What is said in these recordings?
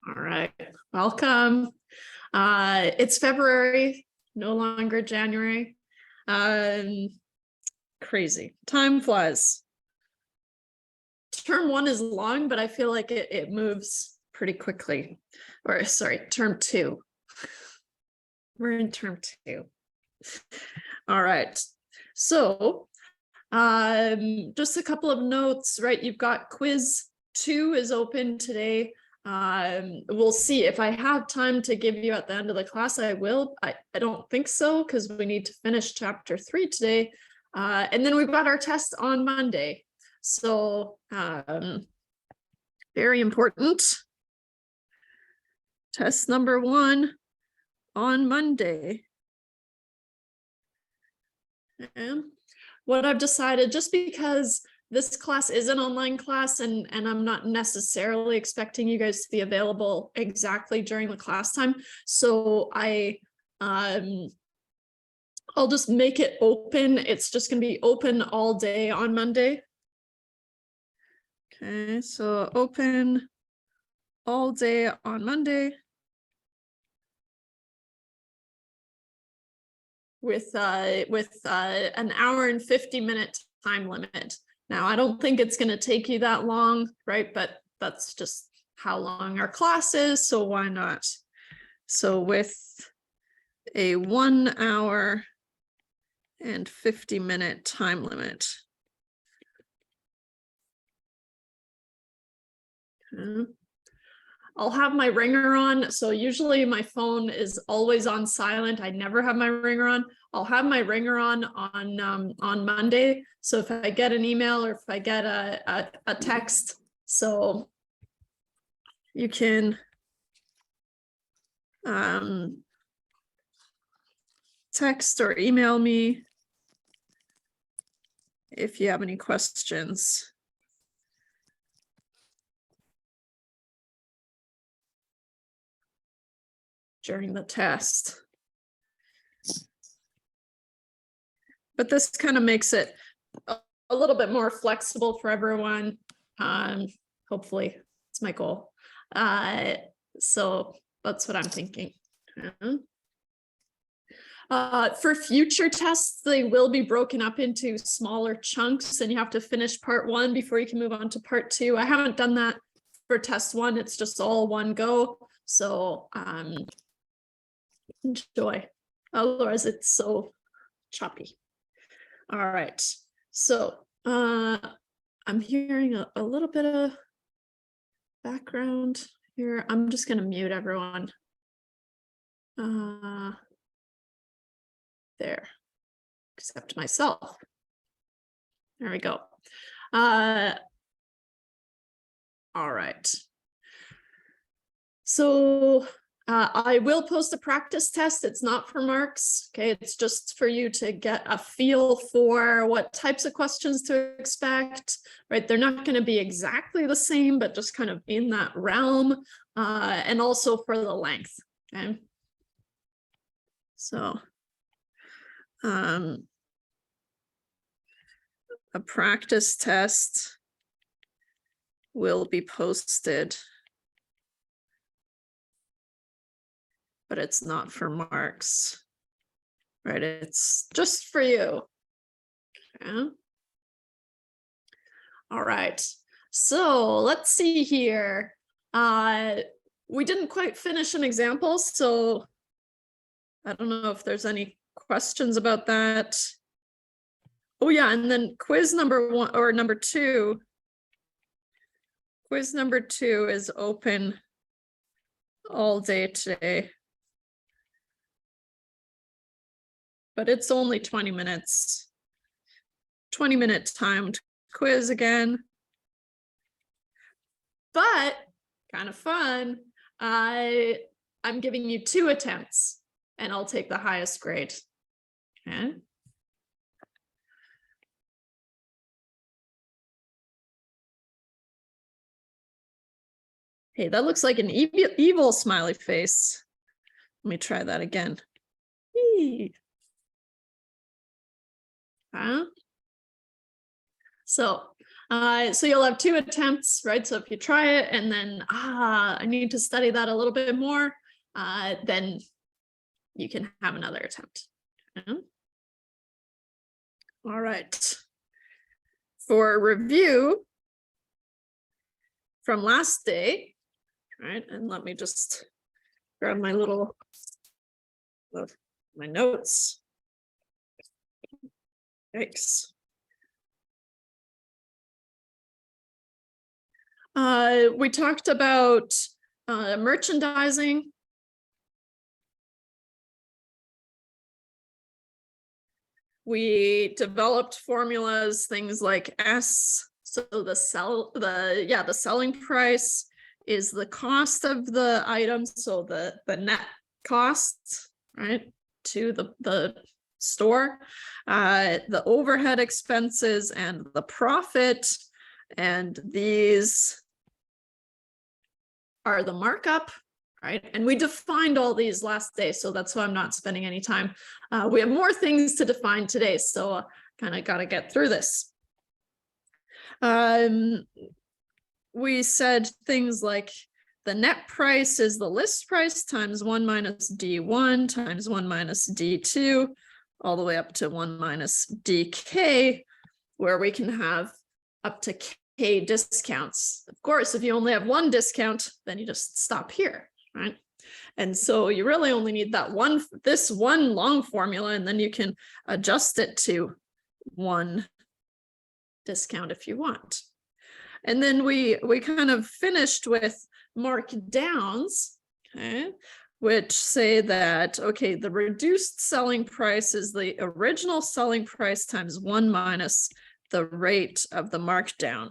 All right, welcome. It's February, no longer January. Crazy, time flies. Term one is long, but I feel like it moves pretty quickly. Or sorry, term two. We're in term two. All right, so just a couple of notes, right? You've got quiz 2 is open today. We'll see if I have time to give you at the end of the class. I will. I don't think so, because we need to finish chapter 3 today, and then we've got our test on Monday. So very important. Test number 1 on Monday. And what I've decided, just because this class is an online class and I'm not necessarily expecting you guys to be available exactly during the class time, so I'll just make it open. It's just going to be open all day on Monday. Okay, so open all day on Monday with an hour and 50-minute time limit. Now, I don't think it's going to take you that long, right? But that's just how long our class is, so why not? So with a 1 hour and 50-minute time limit. Okay. I'll have my ringer on. So usually my phone is always on silent. I never have my ringer on. I'll have my ringer on Monday. So if I get an email or if I get a text, so you can text or email me if you have any questions. During the test. But this kind of makes it a little bit more flexible for everyone. Hopefully, it's my goal. So that's what I'm thinking. For future tests, they will be broken up into smaller chunks, and you have to finish part 1 before you can move on to part 2. I haven't done that for test 1. It's just all one go. So enjoy, otherwise it's so choppy. All right, so I'm hearing a little bit of background here. I'm just going to mute everyone there, except myself. There we go. All right, so I will post a practice test. It's not for marks, okay? It's just for you to get a feel for what types of questions to expect, right? They're not going to be exactly the same, but just kind of in that realm, and also for the length, okay? So, a practice test will be posted, but it's not for marks, right? It's just for you. Okay. All right, so let's see here. We didn't quite finish an example, so I don't know if there's any questions about that. Oh yeah, and then quiz number 1 or number 2. Quiz number 2 is open all day today. But it's only 20 minutes. 20-minute timed quiz again. But kind of fun. I'm giving you 2 attempts and I'll take the highest grade. Okay. Hey, that looks like an evil smiley face. Let me try that again. Huh? So So you'll have 2 attempts, right? So if you try it and then, I need to study that a little bit more, then you can have another attempt. Okay. All right. For review from last day, right? And let me just grab my my notes. Yikes. We talked about merchandising. We developed formulas, things like S. So the selling price is the cost of the item. So the net costs, right, to the store, the overhead expenses and the profit, and these are the markup, right? And we defined all these last day, so that's why I'm not spending any time. We have more things to define today, so kind of got to get through this. We said things like the net price is the list price times 1 minus D1 times 1 minus D2, all the way up to 1 minus DK, where we can have up to K discounts. Of course, if you only have 1 discount, then you just stop here, right? And so you really only need this one long formula, and then you can adjust it to 1 discount if you want. And then we kind of finished with markdowns, okay, which say that, okay, the reduced selling price is the original selling price times 1 minus the rate of the markdown.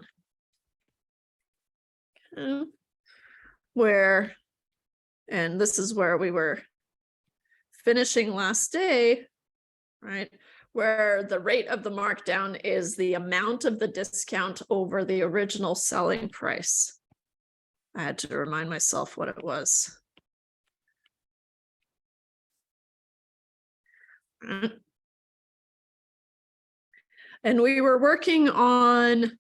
Okay. And this is where we were finishing last day, right? Where the rate of the markdown is the amount of the discount over the original selling price. I had to remind myself what it was. And we were working on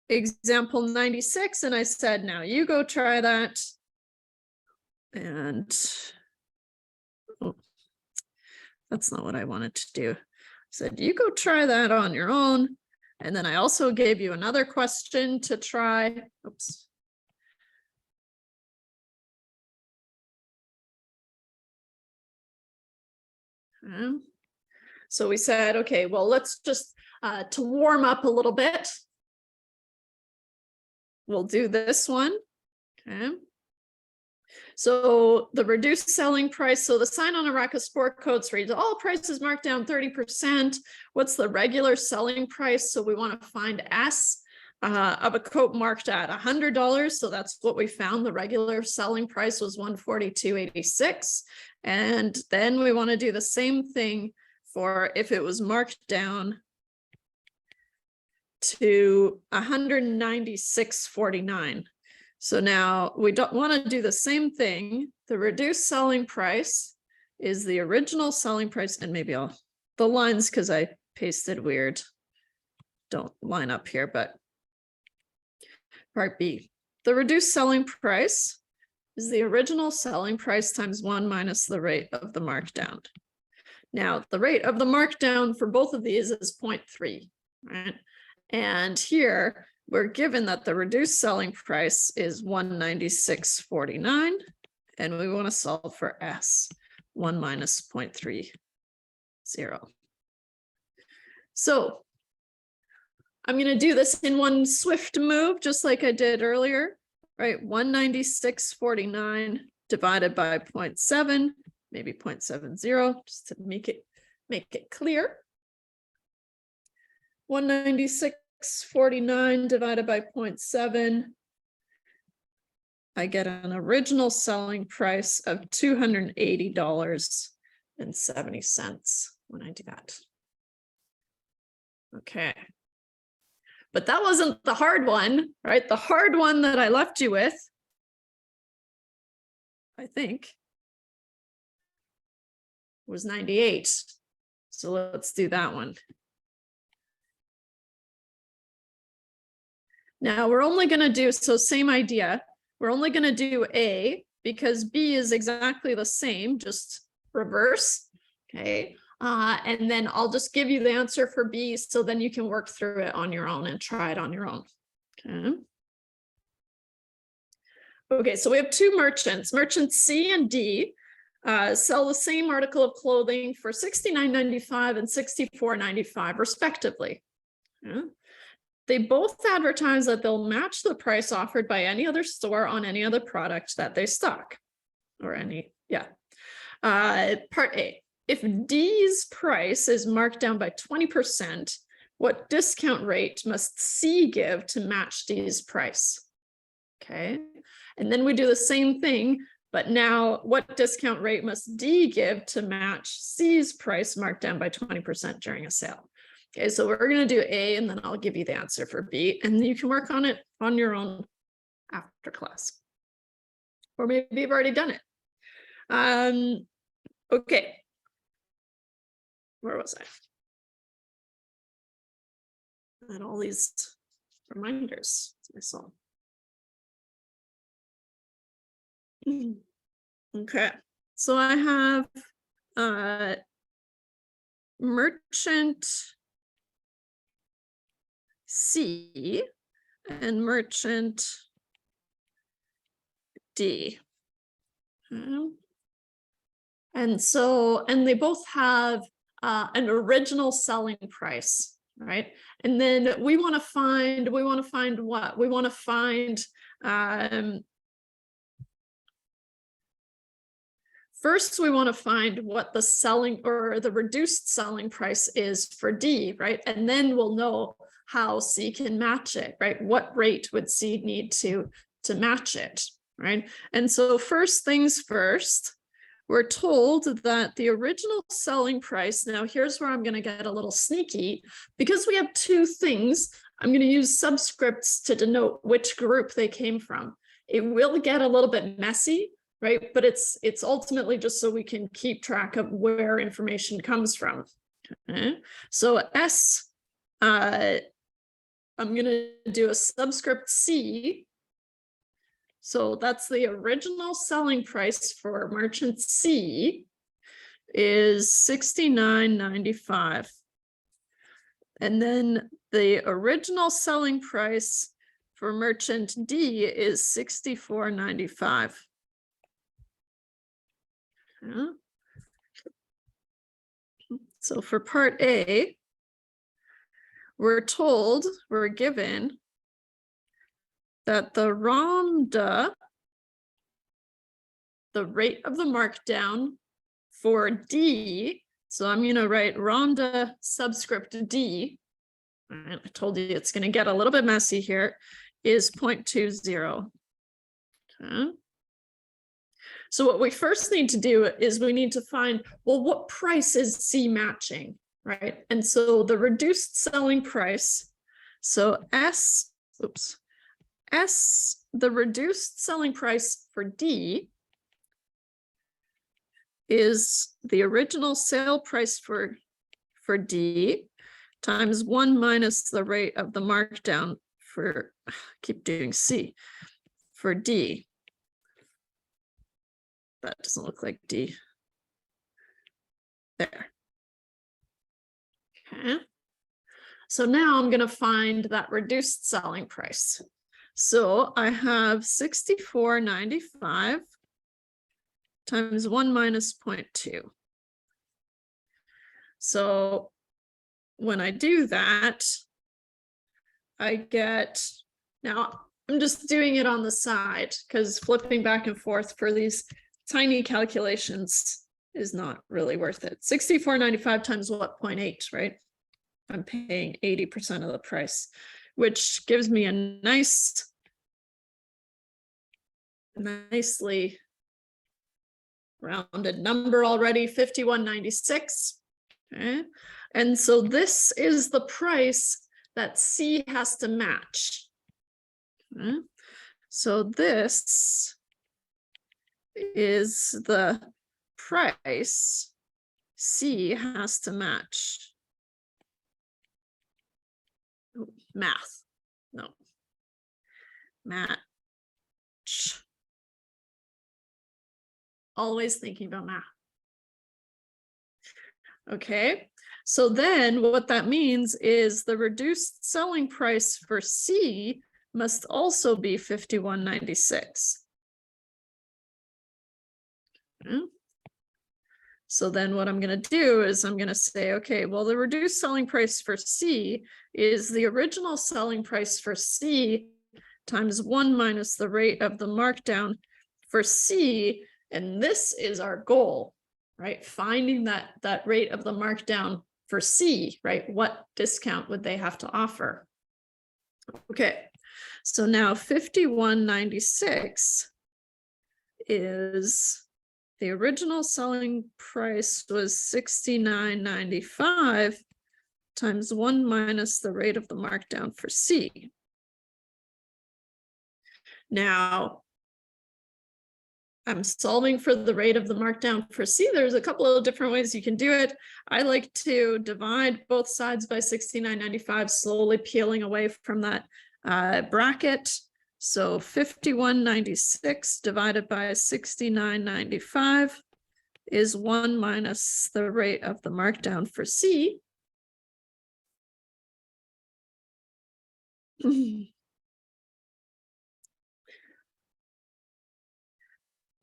example 96, and I said, now you go try that. And oh, that's not what I wanted to do. I said, you go try that on your own. And then I also gave you another question to try. Oops. Okay. So we said, okay, well, let's just, to warm up a little bit, we'll do this one. Okay. So the reduced selling price, so the sign on a rack of sport coats reads, all prices marked down 30%. What's the regular selling price? So we want to find S of a coat marked at $100. So that's what we found. The regular selling price was $142.86. And then we want to do the same thing for if it was marked down to $196.49. So now we don't want to do the same thing. The reduced selling price is the original selling price, and maybe the lines, because I pasted weird, don't line up here, but part B. The reduced selling price is the original selling price times 1 minus the rate of the markdown. Now, the rate of the markdown for both of these is 0.3, right? And here, we're given that the reduced selling price is $196.49, and we want to solve for S, 1 minus 0.30. So I'm going to do this in one swift move, just like I did earlier, right? 196.49 divided by 0.7, maybe 0.70, just to make it clear. 196.49 divided by 0.7, I get an original selling price of $280.70 when I do that. Okay. But that wasn't the hard one, right? The hard one that I left you with, I think, was 98. So let's do that one. Now we're only going to do, so same idea. We're only going to do A because B is exactly the same, just reverse. Okay. And then I'll just give you the answer for B, so then you can work through it on your own and try it on your own. Okay. Okay, so we have two merchants. Merchants C and D sell the same article of clothing for $69.95 and $64.95 respectively. Yeah. They both advertise that they'll match the price offered by any other store on any other product that they stock. Or any, yeah. Part A, if D's price is marked down by 20%, what discount rate must C give to match D's price? Okay, and then we do the same thing, but now what discount rate must D give to match C's price marked down by 20% during a sale? Okay, so we're going to do A, and then I'll give you the answer for B, and you can work on it on your own after class. Or maybe you've already done it. Okay. Where was I? I had all these reminders to myself. Okay, so I have merchant C and merchant D. And so, and they both have an original selling price, right? And then we want to find what? We want to find first, we want to find what the selling or the reduced selling price is for D, right? And then we'll know how C can match it, right? What rate would C need to match it, right? And so first things first, we're told that the original selling price, now here's where I'm going to get a little sneaky, because we have two things, I'm going to use subscripts to denote which group they came from. It will get a little bit messy, right? But it's ultimately just so we can keep track of where information comes from. Okay. So S, I'm going to do a subscript C. So that's the original selling price for merchant C is $69.95. And then the original selling price for merchant D is $64.95. Yeah. So for part A, we're given that the ROMDA, the rate of the markdown for D, so I'm going to write ROMDA subscript D, I told you it's going to get a little bit messy here, is 0.20. Okay. So what we first need to do is we need to find, well, what price is C matching, right? And so the reduced selling price, so the reduced selling price for D is the original sale price for D times 1 minus the rate of the markdown for, keep doing C, for D. That doesn't look like D. There. Okay. So now I'm going to find that reduced selling price. So I have $64.95 times 1 minus 0.2. So when I do that, I get, now I'm just doing it on the side because flipping back and forth for these tiny calculations is not really worth it. $64.95 times what, 0.8, right? I'm paying 80% of the price, which gives me a nicely rounded number already, $51.96. Okay. And so this is the price that C has to match. Okay. So this is the price C has to match. Math, no. match. Always thinking about math. Okay, so then what that means is the reduced selling price for C must also be 51.96. So then what I'm going to do is I'm going to say, okay, well, the reduced selling price for C is the original selling price for C times 1 minus the rate of the markdown for C. And this is our goal, right? Finding that rate of the markdown for C, right? What discount would they have to offer? Okay, so now 51.96 is the original selling price was 69.95 times 1 minus the rate of the markdown for C. Now, I'm solving for the rate of the markdown for C. There's a couple of different ways you can do it. I like to divide both sides by 69.95, slowly peeling away from that bracket. So 51.96 divided by 69.95 is 1 minus the rate of the markdown for C.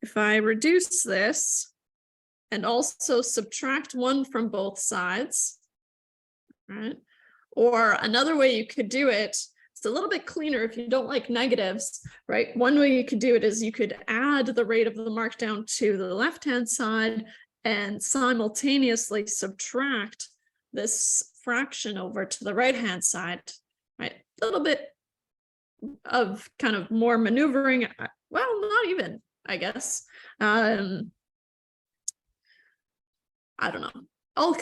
If I reduce this and also subtract 1 from both sides, right? Or another way you could do it, it's a little bit cleaner if you don't like negatives, right? One way you could do it is you could add the rate of the markdown to the left-hand side and simultaneously subtract this fraction over to the right-hand side, right? A little bit of kind of more maneuvering. Well, not even, I guess. I don't know. I'll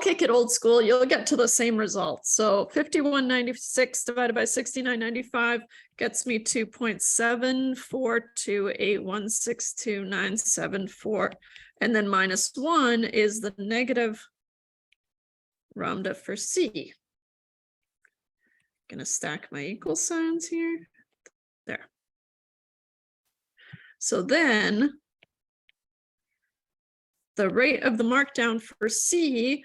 kick it old school. You'll get to the same result. So 51.96 divided by 69.95 gets me 2.7428162974. And then minus 1 is the negative lambda for C. Gonna stack my equal signs here. There. So then the rate of the markdown for C,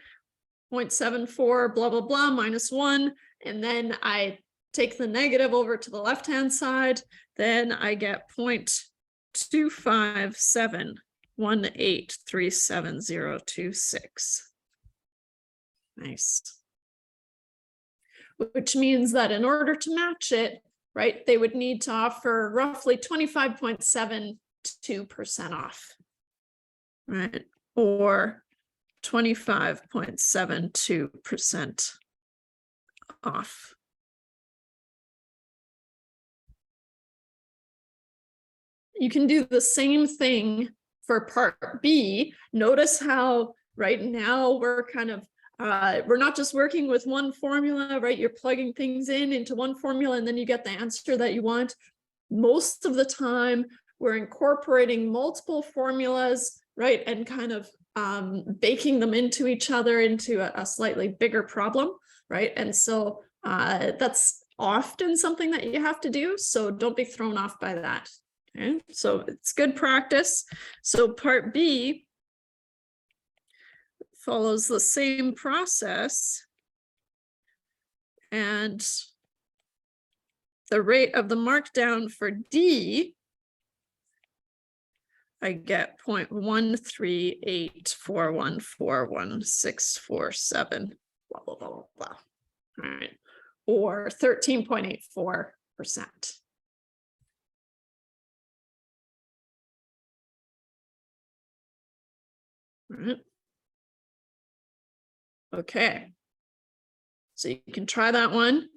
0.74, blah, blah, blah, minus 1. And then I take the negative over to the left-hand side. Then I get 0.25718370026. Nice. Which means that in order to match it, right, they would need to offer roughly 25.72% off, right? Or 25.72% off. You can do the same thing for part B. Notice how right now we're kind of we're not just working with one formula, right? You're plugging things into one formula and then you get the answer that you want. Most of the time, we're incorporating multiple formulas, right? And kind of baking them into each other into a slightly bigger problem, right? And so that's often something that you have to do. So don't be thrown off by that. Okay, so it's good practice. So part B follows the same process, and the rate of the markdown for D, I get 0.13841414647, blah, blah, blah, blah, blah. All right, or 13.84%. All right. Okay, so you can try that one.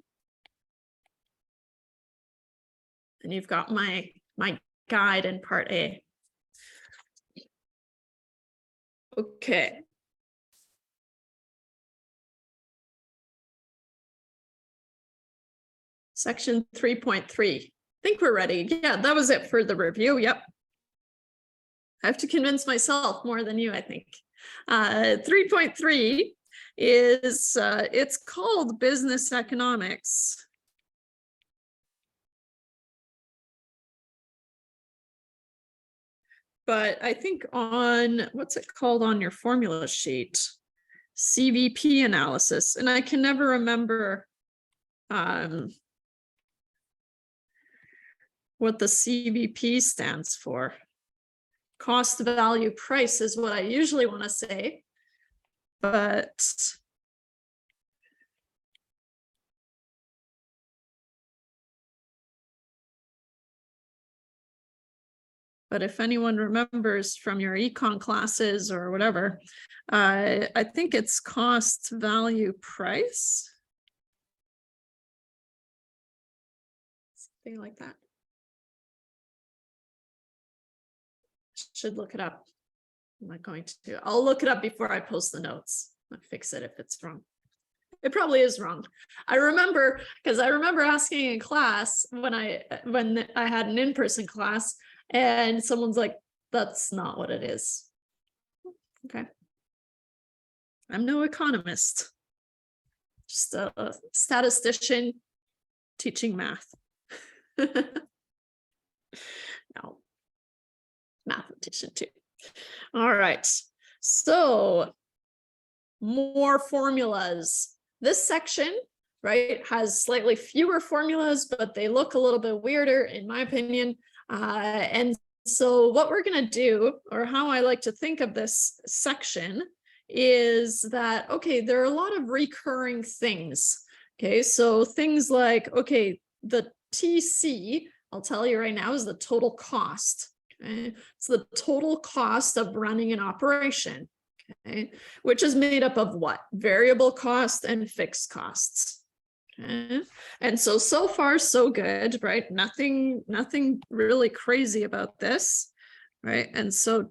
And you've got my guide in part A. Okay. Section 3.3. I think we're ready. Yeah, that was it for the review. Yep. I have to convince myself more than you, I think. 3.3 is, it's called business economics. but I think on, what's it called on your formula sheet? CVP analysis. And I can never remember what the CVP stands for. Cost value price is what I usually want to say, but if anyone remembers from your econ classes or whatever, I think it's cost value price. Something like that. Should look it up. I'm not going to. I'll look it up before I post the notes. I'll fix it if it's wrong. It probably is wrong. I remember, because I remember asking in class when I had an in-person class, and someone's like, that's not what it is. Okay. I'm no economist, just a statistician teaching math. No, mathematician too. All right, so more formulas. This section, right, has slightly fewer formulas, but they look a little bit weirder in my opinion. And so what we're going to do, or how I like to think of this section, is that, okay, there are a lot of recurring things. Okay, so things like, okay, the TC, I'll tell you right now, is the total cost. Okay, it's the total cost of running an operation. Okay, which is made up of what? Variable cost and fixed costs. Okay. And so far so good, right? Nothing really crazy about this, right? And so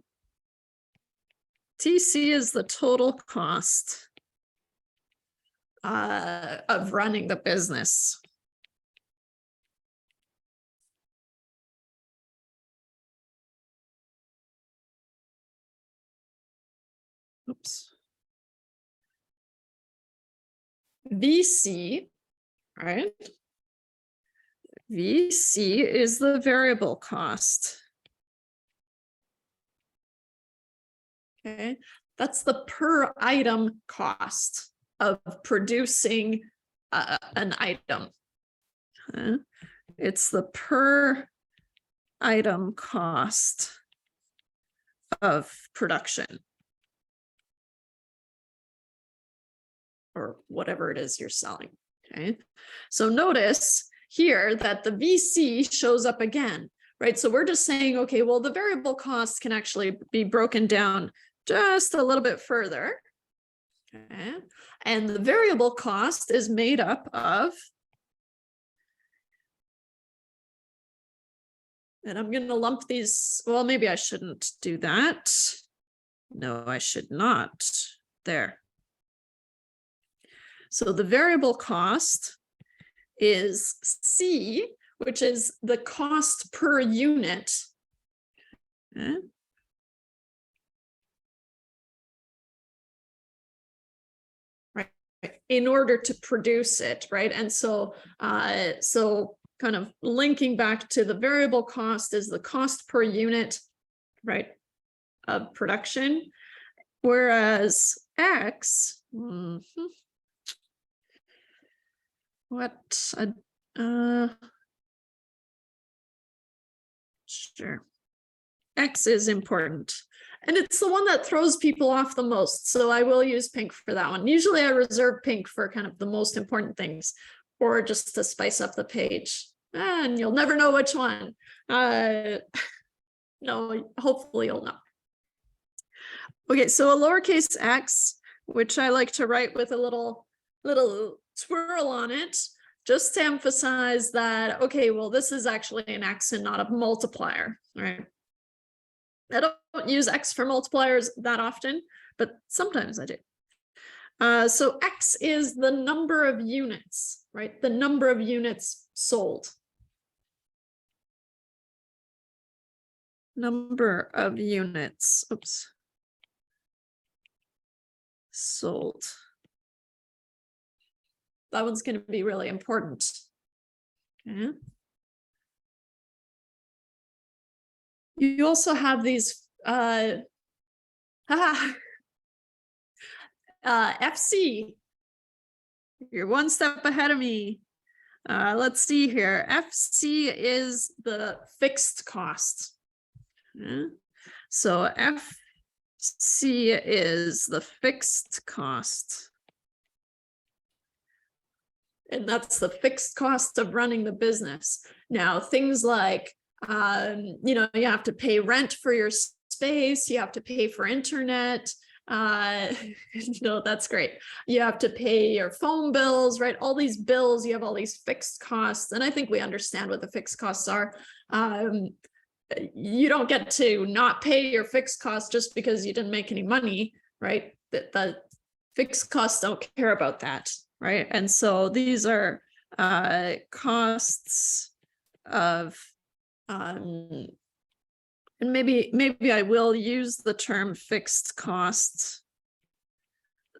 TC is the total cost of running the business. Oops. VC, right? VC is the variable cost. Okay, that's the per item cost of producing an item. It's the per item cost of production, or whatever it is you're selling. Okay, so notice here that the VC shows up again, right? So we're just saying, okay, well, the variable costs can actually be broken down just a little bit further. Okay, and the variable cost is made up of, and I'm going to lump these, well, maybe I shouldn't do that. No, I should not. There. So the variable cost is C, which is the cost per unit. Okay. Right, in order to produce it, right? And so, so kind of linking back to the variable cost is the cost per unit, right, of production, whereas X, sure, X is important, and it's the one that throws people off the most, so I will use pink for that one. Usually I reserve pink for kind of the most important things, or just to spice up the page, and you'll never know which one. No, hopefully you'll know. Okay, so a lowercase x, which I like to write with a little twirl on it, just to emphasize that, okay, well, this is actually an x and not a multiplier, right? I don't use x for multipliers that often, but sometimes I do. So x is the number of units, right? The number of units sold. Number of units, oops, sold. That one's going to be really important. Okay. You also have these FC, you're one step ahead of me. Let's see here. FC is the fixed cost. So FC is the fixed cost. And that's the fixed cost of running the business. Now, things like, you know, you have to pay rent for your space, you have to pay for internet. No, that's great. You have to pay your phone bills, right? All these bills, you have all these fixed costs. And I think we understand what the fixed costs are. You don't get to not pay your fixed costs just because you didn't make any money, right? The fixed costs don't care about that, right? And so these are costs of, and maybe I will use the term fixed costs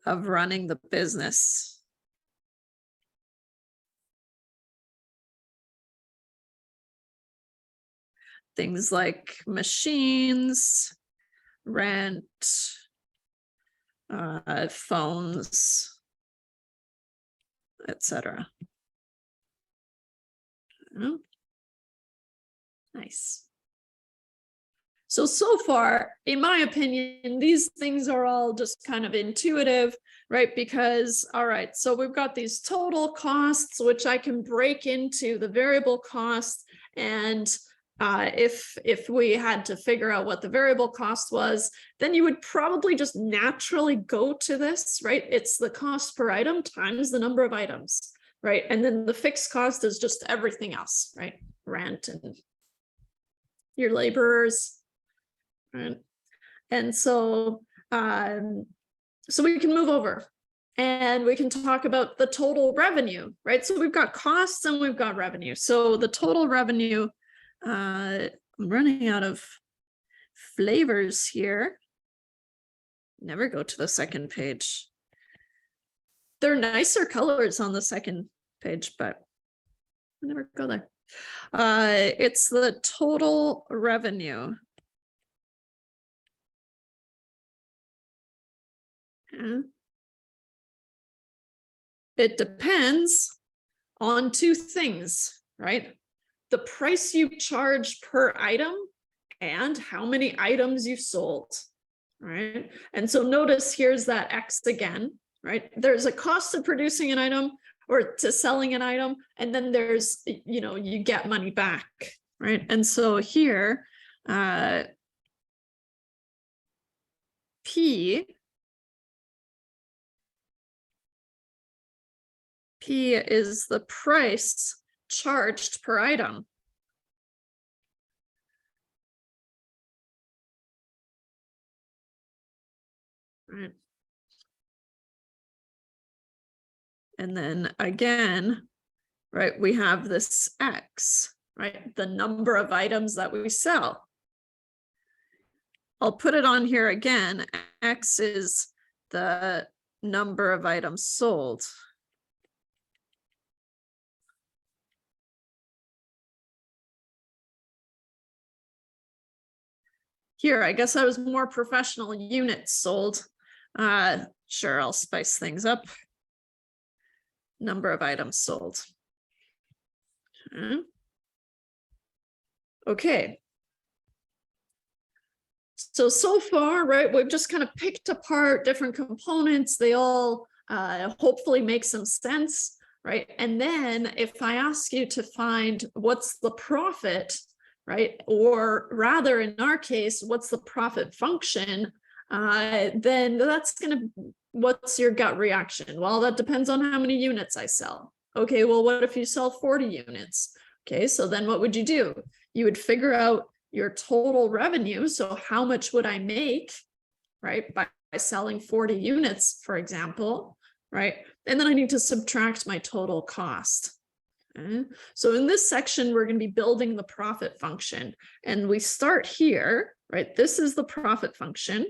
of running the business. Things like machines, rent, phones, etc. Nice. So far, in my opinion, these things are all just kind of intuitive, right? Because, all right, so we've got these total costs, which I can break into the variable cost. And if we had to figure out what the variable cost was, then you would probably just naturally go to this, right? It's the cost per item times the number of items, right? And then the fixed cost is just everything else, right? Rent and your laborers. Right. And so, so we can move over and we can talk about the total revenue, right? So we've got costs and we've got revenue. So the total revenue, I'm running out of flavors here. Never go to the second page. They're nicer colors on the second page, but I never go there. It's the total revenue. It depends on two things, right? The price you charge per item and how many items you sold, right? And so notice here's that X again, right? There's a cost of producing an item or to selling an item, and then there's, you know, you get money back, right? And so here, P is the price charged per item. Right. And then again, right, we have this X, right? The number of items that we sell. I'll put it on here again. X is the number of items sold. Here, I guess I was more professional. Units sold. Sure, I'll spice things up. Number of items sold. Okay. So far, right, we've just kind of picked apart different components. They all hopefully make some sense, right? And then if I ask you to find what's the profit, right? Or rather, in our case, what's the profit function? Then that's gonna, what's your gut reaction? Well, that depends on how many units I sell. Okay, well, what if you sell 40 units? Okay, so then what would you do? You would figure out your total revenue. So how much would I make, right? By selling 40 units, for example, right? And then I need to subtract my total cost. Okay. So in this section, we're going to be building the profit function. And we start here, right? This is the profit function.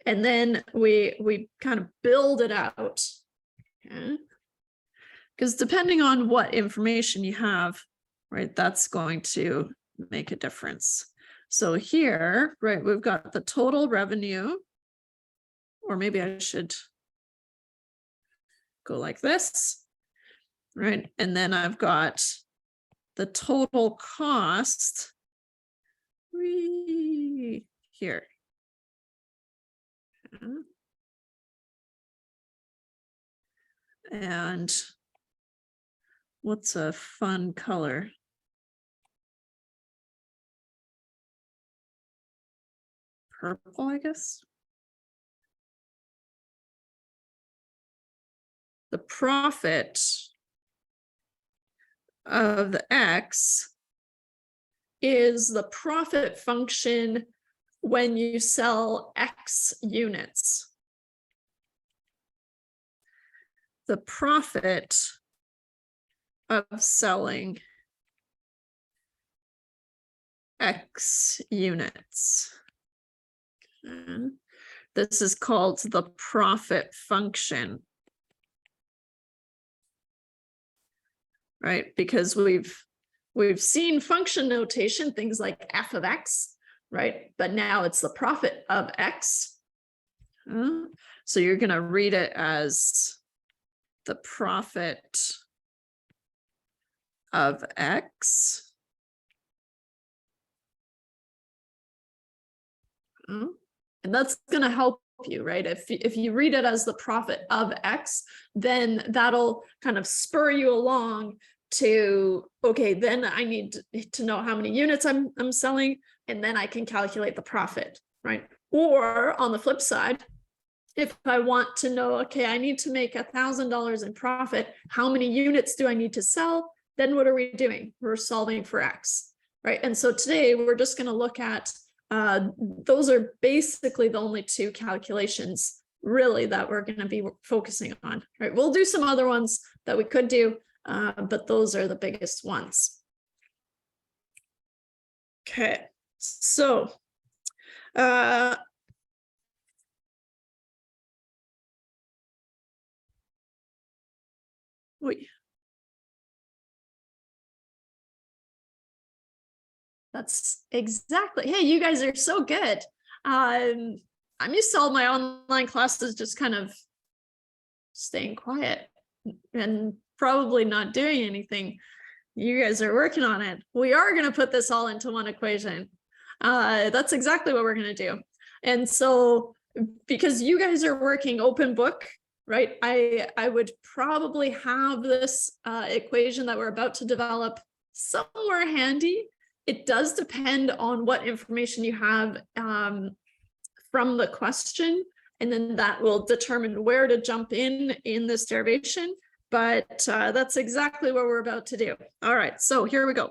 And then we kind of build it out. Okay. Because depending on what information you have, right, that's going to make a difference. So here, right, we've got the total revenue, or maybe I should go like this, right? And then I've got the total cost here. And what's a fun color? Purple, I guess. The profit of X is the profit function when you sell X units. The profit of selling X units. Okay. This is called the profit function. Right? Because we've seen function notation, things like f of x, right? But now it's the profit of x. So you're going to read it as the profit of x. And that's going to help you, right? If you read it as the profit of X, then that'll kind of spur you along to, okay, then I need to know how many units I'm selling, and then I can calculate the profit, right? Or on the flip side, if I want to know, okay, I need to make $1,000 in profit, how many units do I need to sell? Then what are we doing? We're solving for X, right? And so today we're just going to look at those are basically the only two calculations really that we're going to be focusing on, right? We'll do some other ones that we could do, but those are the biggest ones. Okay, so wait. That's exactly. Hey, you guys are so good. I'm used to all my online classes just kind of staying quiet and probably not doing anything. You guys are working on it. We are going to put this all into one equation. That's exactly what we're going to do. And so because you guys are working open book, right, I would probably have this equation that we're about to develop somewhere handy. It does depend on what information you have from the question, and then that will determine where to jump in this derivation. But that's exactly what we're about to do. All right, so here we go.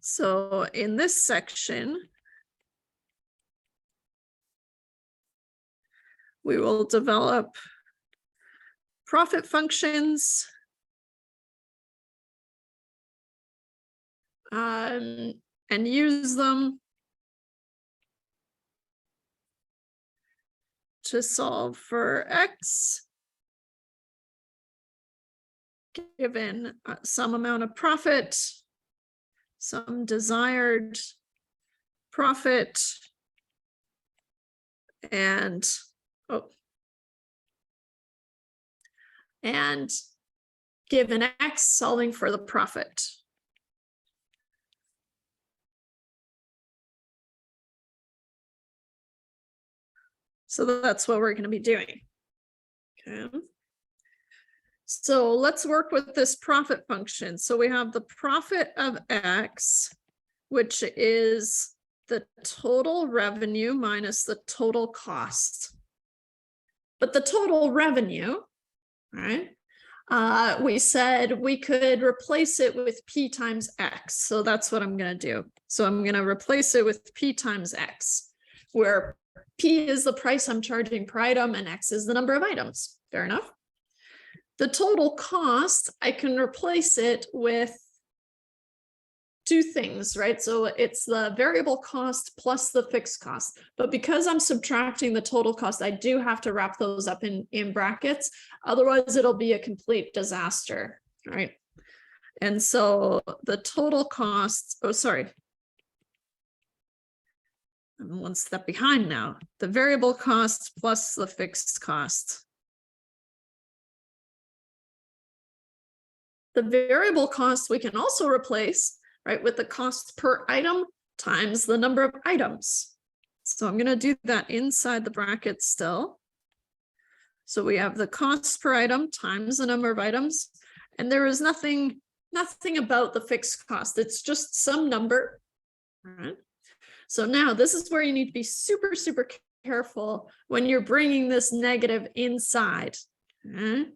So in this section, we will develop profit functions, and use them to solve for X given some amount of profit, some desired profit, and given X, solving for the profit. So that's what we're going to be doing. Okay. So let's work with this profit function. So we have the profit of X, which is the total revenue minus the total cost. But the total revenue, right? We said we could replace it with P times X. So that's what I'm going to do. So I'm going to replace it with P times X, where P is the price I'm charging per item and X is the number of items. Fair enough. The total cost, I can replace it with two things, right? So it's the variable cost plus the fixed cost. But because I'm subtracting the total cost, I do have to wrap those up in brackets. Otherwise, it'll be a complete disaster, right? And so the total cost, oh, sorry. I'm one step behind now. The variable cost plus the fixed cost. The variable cost we can also replace, right, with the cost per item times the number of items. So I'm going to do that inside the bracket still. So we have the cost per item times the number of items, and there is nothing about the fixed cost. It's just some number. All right. So now this is where you need to be super, super careful when you're bringing this negative inside. Okay.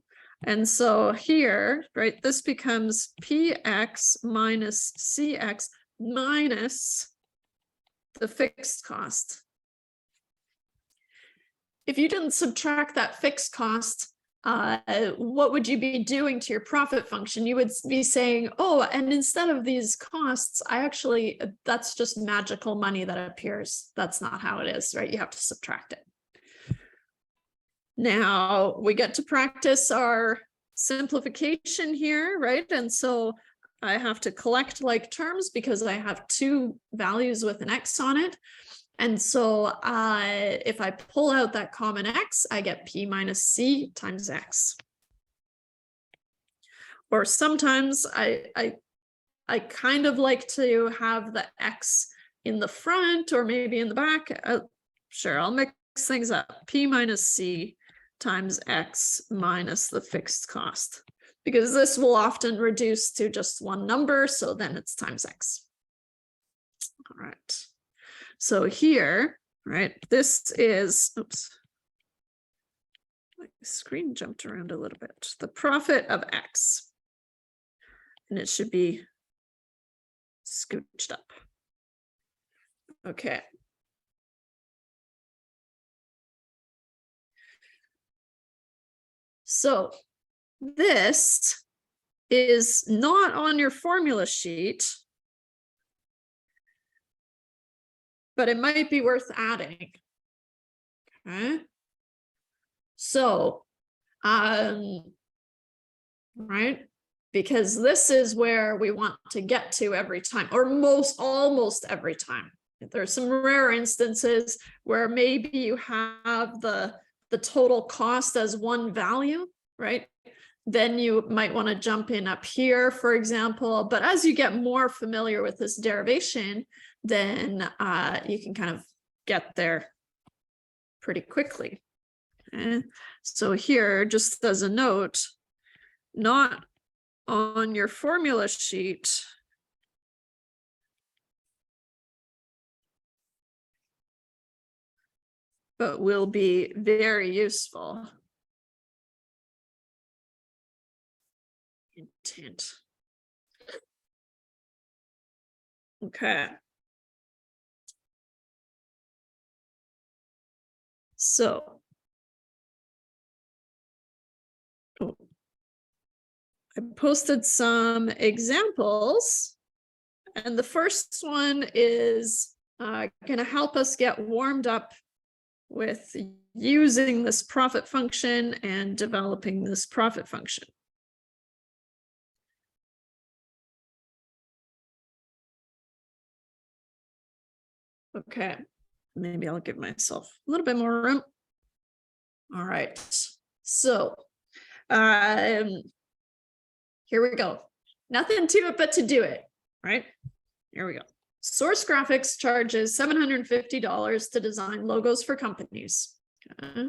And so here, right, this becomes PX minus CX minus the fixed cost. If you didn't subtract that fixed cost, what would you be doing to your profit function? You would be saying, oh, and instead of these costs, that's just magical money that appears. That's not how it is, right? You have to subtract it. Now we get to practice our simplification here, right? And so I have to collect like terms because I have two values with an X on it. And so if I pull out that common X, I get P minus C times X. Or sometimes I kind of like to have the X in the front or maybe in the back. Sure, I'll mix things up. P minus C times X minus the fixed cost, because this will often reduce to just one number. So then it's times X. All right. So here, right, this is, oops, my screen jumped around a little bit. The profit of X, and it should be scooched up. Okay. So this is not on your formula sheet, but it might be worth adding. Okay. So, right, because this is where we want to get to every time, or almost every time. There's some rare instances where maybe you have the total cost as one value, right? Then you might want to jump in up here, for example. But as you get more familiar with this derivation, then you can kind of get there pretty quickly. Okay. So here, just as a note, not on your formula sheet, but will be very useful. Intent. Okay. So, I posted some examples, and the first one is going to help us get warmed up with using this profit function and developing this profit function. Okay, maybe I'll give myself a little bit more room. All right, so here we go. Nothing to it but to do it, right? Here we go. Source Graphics charges $750 to design logos for companies. Okay.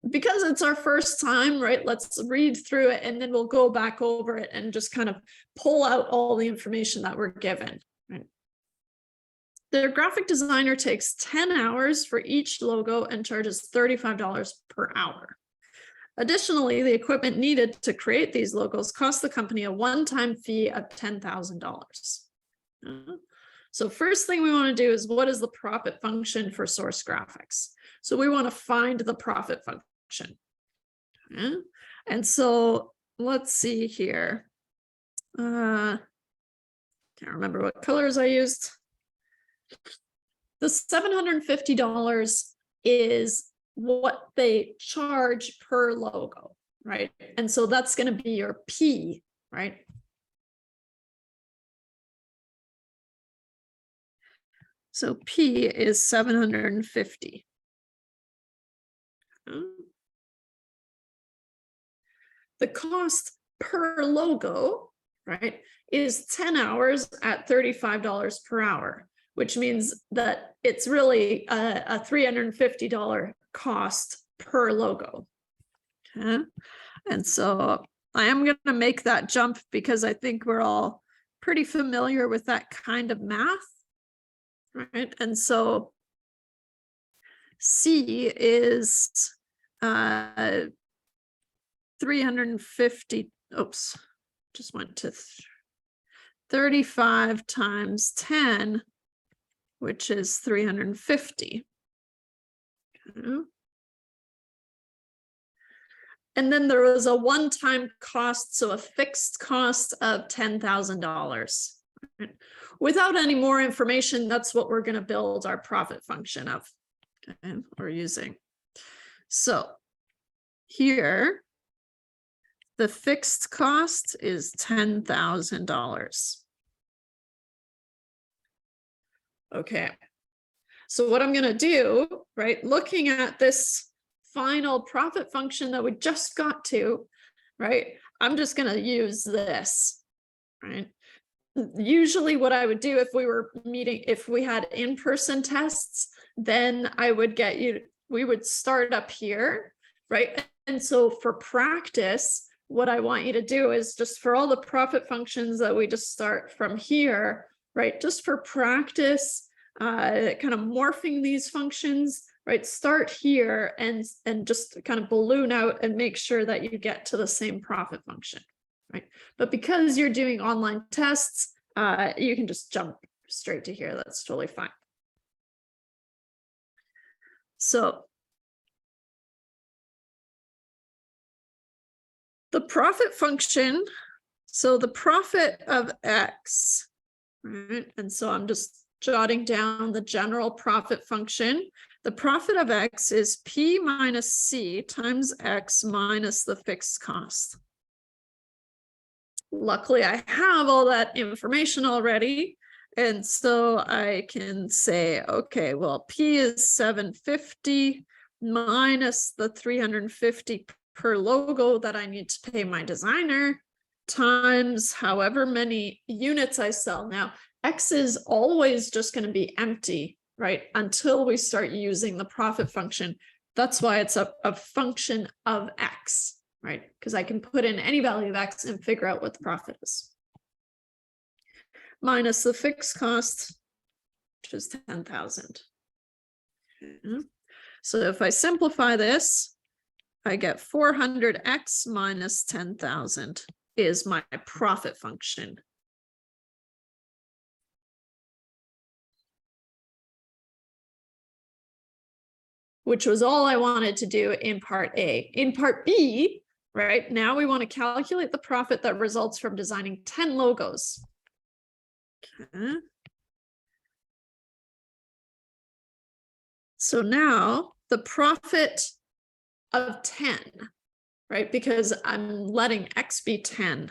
Because it's our first time, right? Let's read through it and then we'll go back over it and just kind of pull out all the information that we're given. Right? The graphic designer takes 10 hours for each logo and charges $35 per hour. Additionally, the equipment needed to create these logos costs the company a one-time fee of $10,000. So first thing we want to do is, what is the profit function for Source Graphics? So we want to find the profit function. Okay. And so let's see here. Can't remember what colors I used. The $750 is what they charge per logo, right? And so that's going to be your P, right? So P is 750. The cost per logo, right, is 10 hours at $35 per hour, which means that it's really a $350 cost per logo. Okay. And so I am going to make that jump because I think we're all pretty familiar with that kind of math, right? And so C is 350, oops, just went to 35 times 10, which is 350. Okay. And then there was a one-time cost, so a fixed cost of $10,000. Right? Without any more information, that's what we're going to build our profit function of. Okay, we're using. So here, the fixed cost is $10,000. Okay. So what I'm going to do, right, looking at this final profit function that we just got to, right, I'm just going to use this, right? Usually what I would do if we were meeting, if we had in-person tests, then I would get you, we would start up here, right? And so for practice, what I want you to do is just for all the profit functions that we just start from here, right? Just for practice, kind of morphing these functions, right? Start here and just kind of balloon out and make sure that you get to the same profit function, right? But because you're doing online tests, you can just jump straight to here. That's totally fine. So the profit function, so the profit of X, right? And so I'm just jotting down the general profit function. The profit of X is P minus C times X minus the fixed cost. Luckily, I have all that information already. And so I can say, okay, well, P is 750 minus the 350 per logo that I need to pay my designer times however many units I sell. Now, X is always just going to be empty, right? Until we start using the profit function. That's why it's a function of X, right? Because I can put in any value of X and figure out what the profit is. Minus the fixed cost, which is 10,000. Okay. So if I simplify this, I get 400X minus 10,000 is my profit function. Which was all I wanted to do in part A. In part B, right, now we want to calculate the profit that results from designing 10 logos. Okay. So now the profit of 10, right, because I'm letting X be 10.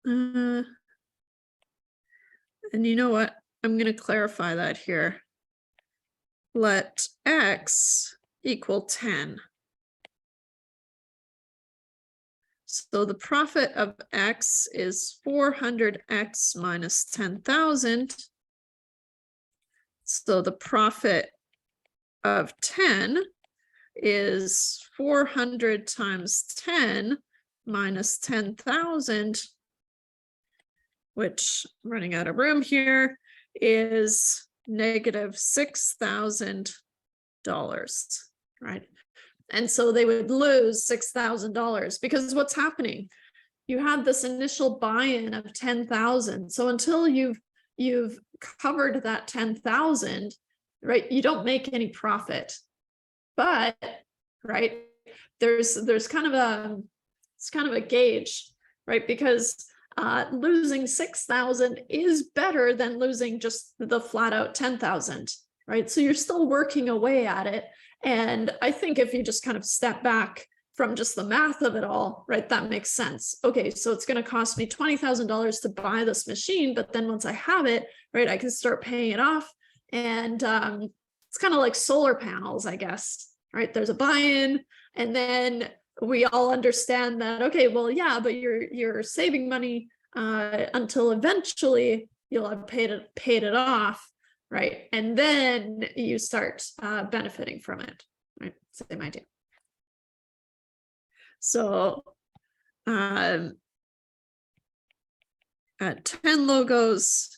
And you know what? I'm going to clarify that here. Let X equal 10. So the profit of X is 400X minus 10,000. So the profit of 10 is 400 times 10 minus 10,000, which, I'm running out of room here, is negative $6,000, right? And so they would lose $6,000 because what's happening? You had this initial buy-in of 10,000. So until you've covered that 10,000, right, you don't make any profit. But right, there's kind of a gauge, right? Because losing 6,000 is better than losing just the flat out 10,000, right? So you're still working away at it. And I think if you just kind of step back from just the math of it all, right, that makes sense. Okay, so it's going to cost me $20,000 to buy this machine, but then once I have it, right, I can start paying it off. And it's kind of like solar panels, I guess, right? There's a buy-in, and then we all understand that, okay, well, yeah, but you're saving money until eventually you'll have paid it off, right? And then you start benefiting from it, right? Same idea. So at 10 logos,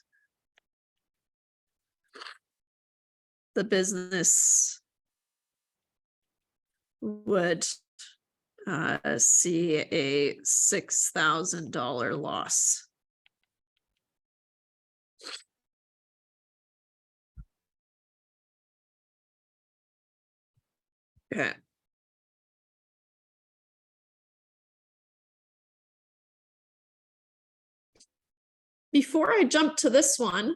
the business would see a $6,000 loss. Okay. Before I jump to this one,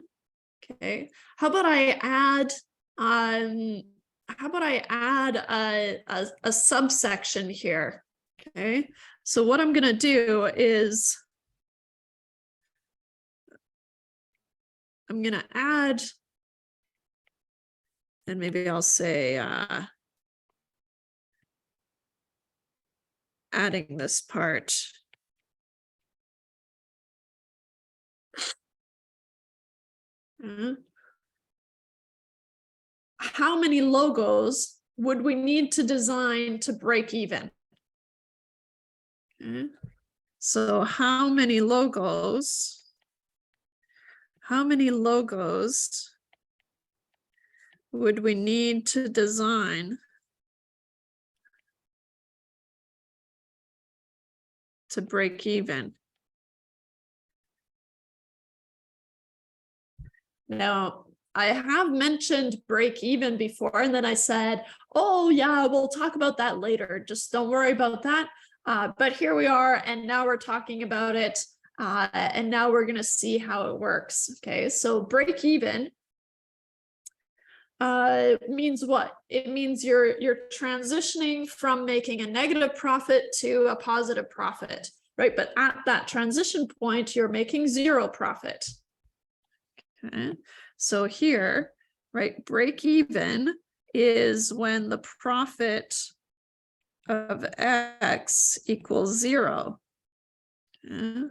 okay, how about I add a subsection here? Okay, so what I'm gonna do is I'm gonna add, and maybe I'll say adding this part. How many logos would we need to design to break even? Okay. So how many logos would we need to design to break even? Now, I have mentioned break even before, and then I said, oh yeah, we'll talk about that later. Just don't worry about that. But here we are, and now we're talking about it, and now we're going to see how it works. Okay, so break even means what? It means you're transitioning from making a negative profit to a positive profit, right? But at that transition point, you're making zero profit. Okay, so here, right, break even is when the profit of X equals 0. Okay.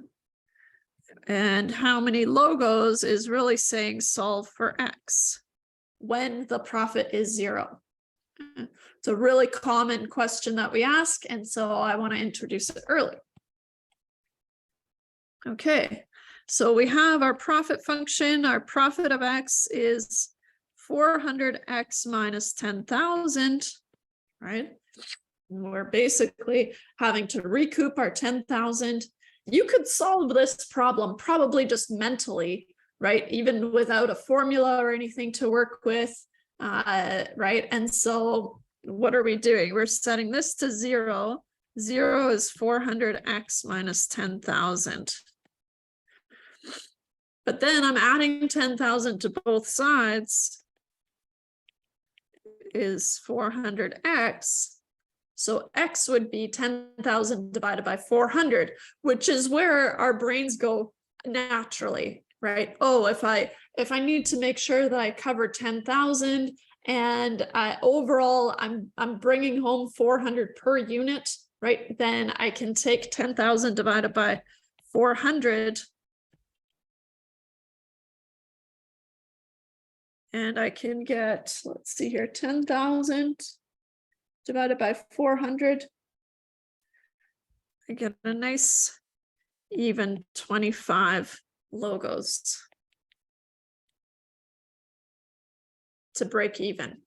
And how many logos is really saying solve for X when the profit is 0. Okay. It's a really common question that we ask, and so I want to introduce it early. Okay. So we have our profit function. Our profit of X is 400X minus 10,000, right? And we're basically having to recoup our 10,000. You could solve this problem probably just mentally, right? Even without a formula or anything to work with, right? And so what are we doing? We're setting this to 0. 0 is 400X minus 10,000. But then I'm adding 10,000 to both sides is 400X. So X would be 10,000 divided by 400, which is where our brains go naturally, right? Oh, if I need to make sure that I cover 10,000 and overall I'm bringing home 400 per unit, right? Then I can take 10,000 divided by 400. And I can get, let's see here, 10,000 divided by 400. I get a nice even 25 logos to break even.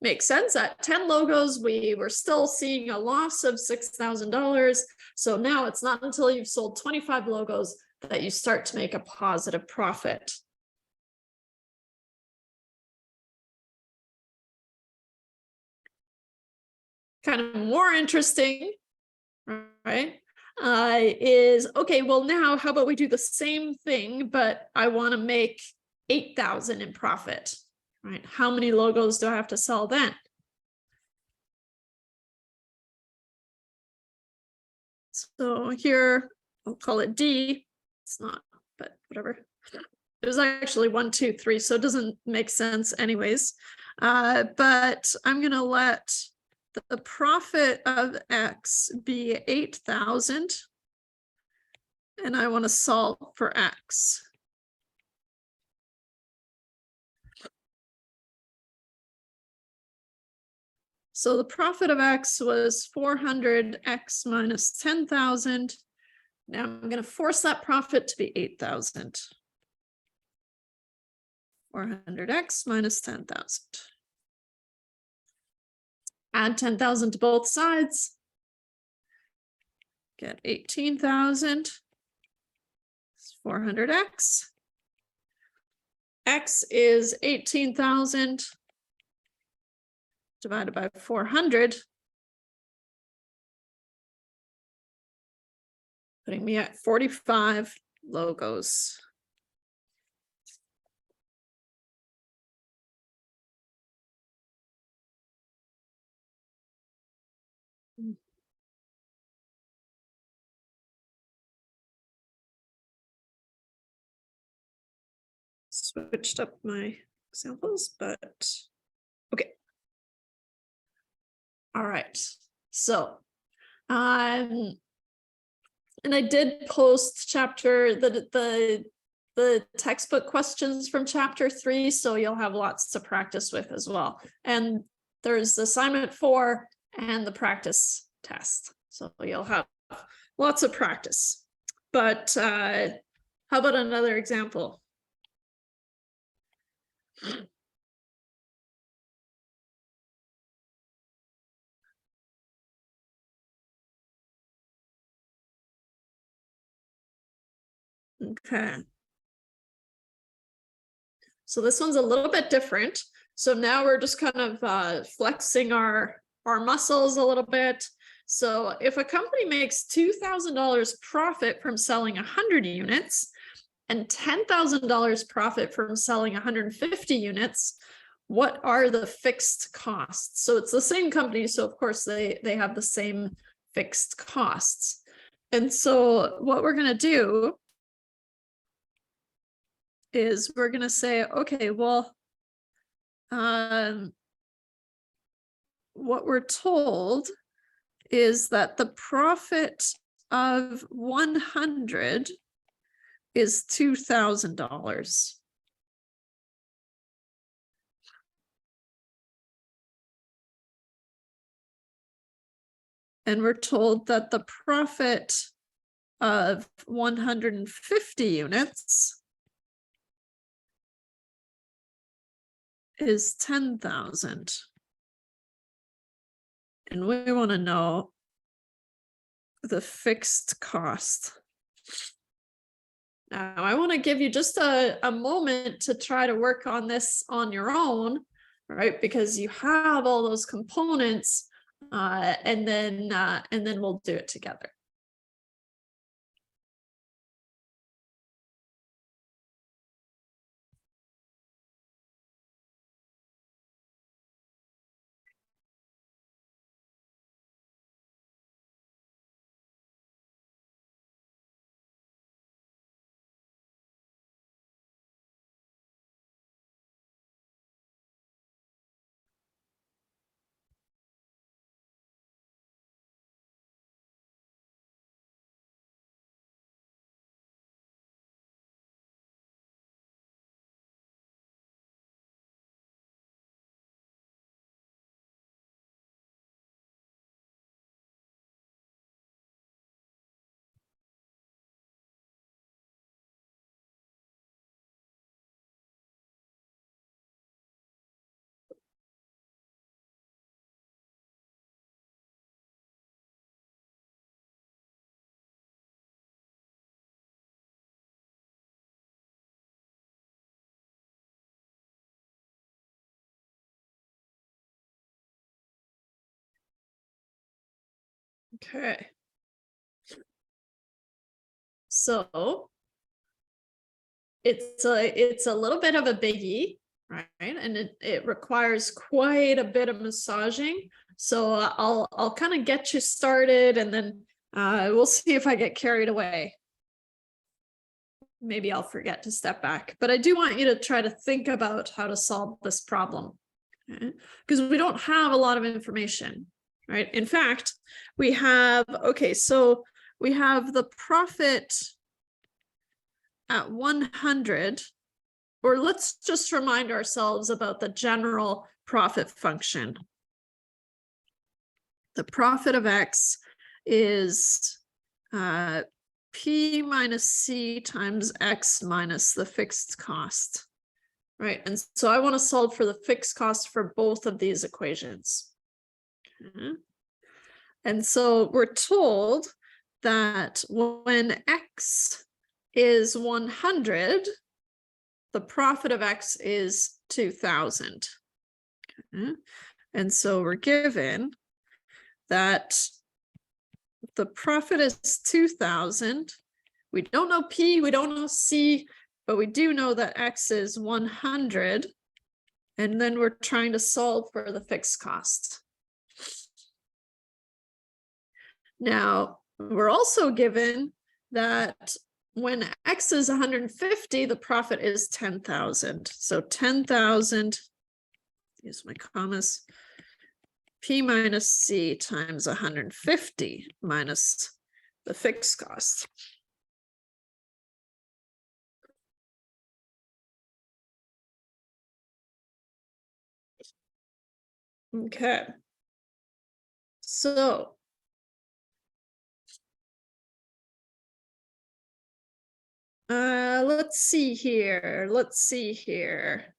Makes sense. At 10 logos, we were still seeing a loss of $6,000. So now it's not until you've sold 25 logos that you start to make a positive profit. Kind of more interesting, right, is, okay, well, now how about we do the same thing, but I want to make 8,000 in profit, right? How many logos do I have to sell then? So here, I'll call it D. It's not, but whatever. It was actually 1, 2, 3, so it doesn't make sense anyways. But I'm gonna let the profit of X be 8,000. And I want to solve for X. So the profit of X was 400 X minus 10,000. Now I'm going to force that profit to be 8,000. 400 X minus 10,000. Add 10,000 to both sides. Get 18,000. 400 X. X is 18,000 divided by 400. Putting me at 45 logos. Switched up my examples, but okay. All right. So, and I did post chapter the textbook questions from chapter 3, so you'll have lots to practice with as well. And there's assignment 4 and the practice test, so you'll have lots of practice. But how about another example? Okay. So this one's a little bit different. So now we're just kind of flexing our muscles a little bit. So if a company makes $2,000 profit from selling 100 units and $10,000 profit from selling 150 units, what are the fixed costs? So it's the same company, so of course they have the same fixed costs. And so what we're going to do is we're going to say, okay, well, what we're told is that the profit of 100 is $2,000. And we're told that the profit of 150 units is 10,000. And we want to know the fixed cost. Now, I want to give you just a moment to try to work on this on your own, right? Because you have all those components, and then we'll do it together. Okay. So it's a little bit of a biggie, right? And it requires quite a bit of massaging. So I'll kind of get you started, and then We'll see if I get carried away. Maybe I'll forget to step back, but I do want you to try to think about how to solve this problem, because we don't have a lot of information, right? In fact, we have, okay, so we have the profit at 100, or let's just remind ourselves about the general profit function. The profit of X is P minus C times X minus the fixed cost, right? And so I want to solve for the fixed cost for both of these equations. Okay. And so we're told that when X is 100, the profit of X is 2,000. Okay. And so we're given that the profit is 2,000. We don't know P, we don't know C, but we do know that X is 100. And then we're trying to solve for the fixed cost. Now, we're also given that when X is 150, the profit is 10,000. So 10,000, use my commas, P minus C times 150 minus the fixed cost. Okay. So let's see here. Let's see here.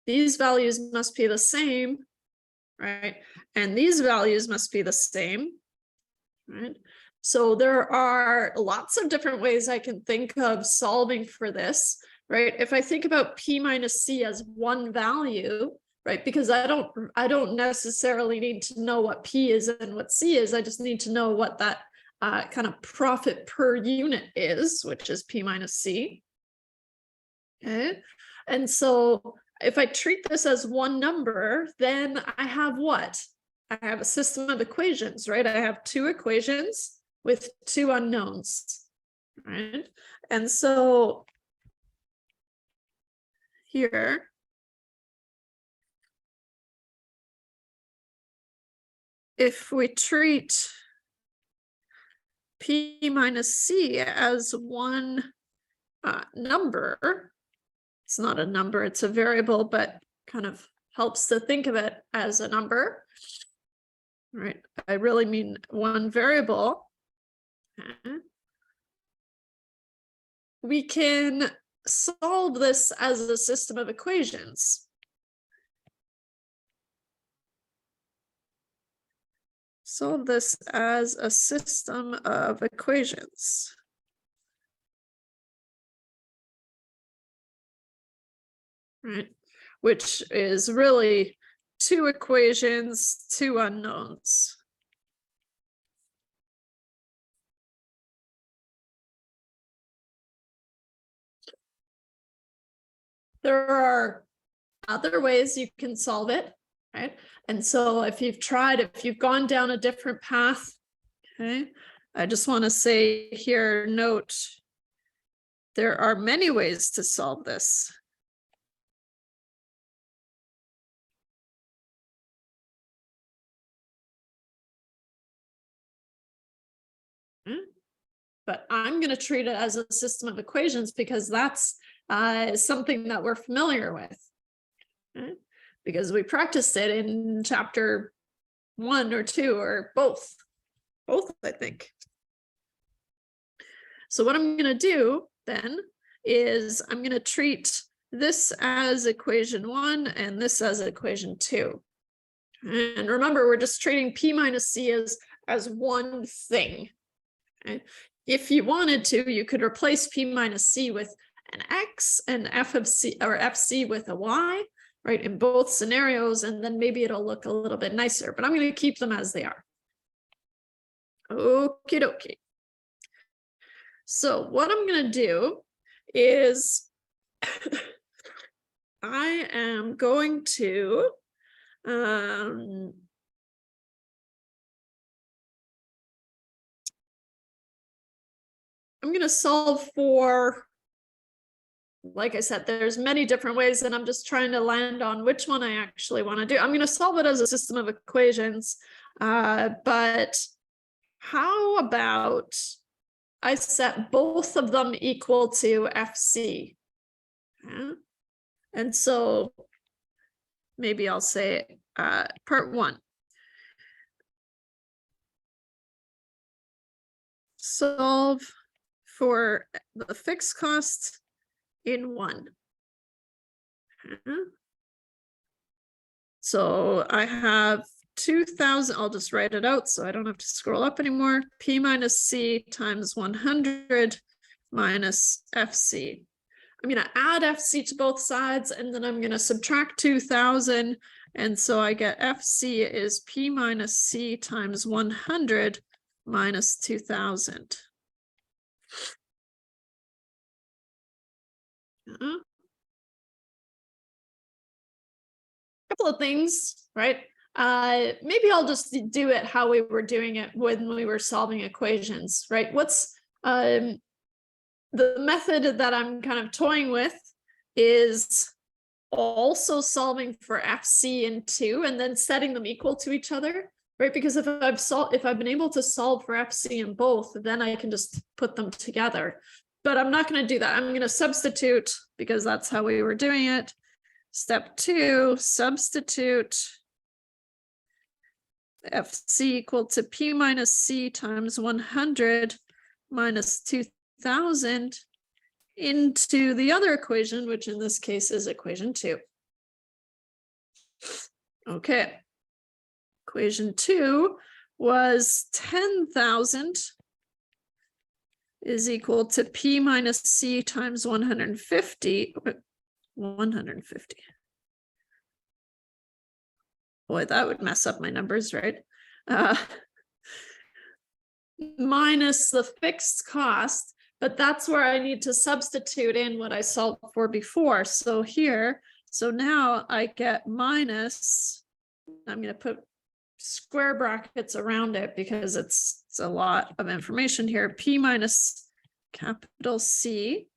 These values must be the same, right? And these values must be the same, right? So there are lots of different ways I can think of solving for this, right? If I think about P minus C as one value, right? Because I don't necessarily need to know what P is and what C is. I just need to know what that kind of profit per unit is, which is P minus C. Okay. And so if I treat this as one number, then I have what? I have a system of equations, right? I have two equations with two unknowns, right? And so here, if we treat P minus C as one number, it's not a number, it's a variable, but kind of helps to think of it as a number, right? I really mean one variable. We can solve this as a system of equations. Solve this as a system of equations. Right, which is really two equations, two unknowns. There are other ways you can solve it, right? And so if you've gone down a different path, okay, I just want to say here, note, there are many ways to solve this. But I'm going to treat it as a system of equations because that's something that we're familiar with. Okay? Because we practiced it in chapter 1 or 2 or both, I think. So what I'm going to do then is I'm going to treat this as equation 1 and this as equation 2. And remember, we're just treating P minus C as one thing. Okay? If you wanted to, you could replace P minus C with an X and F of C or FC with a Y, right, in both scenarios, and then maybe it'll look a little bit nicer, but I'm going to keep them as they are. Okie dokie. So what I'm going to do is I am going to I'm going to solve for, like I said, there's many different ways, and I'm just trying to land on which one I actually want to do. I'm going to solve it as a system of equations, but how about I set both of them equal to FC? Yeah. And so maybe I'll say part one. Solve for the fixed cost in one. So I have 2,000, I'll just write it out so I don't have to scroll up anymore. P minus C times 100 minus FC. I'm going to add FC to both sides, and then I'm going to subtract 2,000. And so I get FC is P minus C times 100 minus 2,000. Couple of things, right? Maybe I'll just do it how we were doing it when we were solving equations, right? What's the method that I'm kind of toying with is also solving for FC in 2 and then setting them equal to each other, right? Because if I've been able to solve for FC in both, then I can just put them together. But I'm not going to do that. I'm going to substitute because that's how we were doing it. Step 2, substitute FC equal to P minus C times 100 minus 2,000 into the other equation, which in this case is equation 2. Okay. Equation 2 was 10,000 is equal to P minus C times 150. 150. Boy, that would mess up my numbers, right? Minus the fixed cost, but that's where I need to substitute in what I solved for before. So here, so now I get minus, I'm going to put square brackets around it because it's a lot of information here. P minus capital C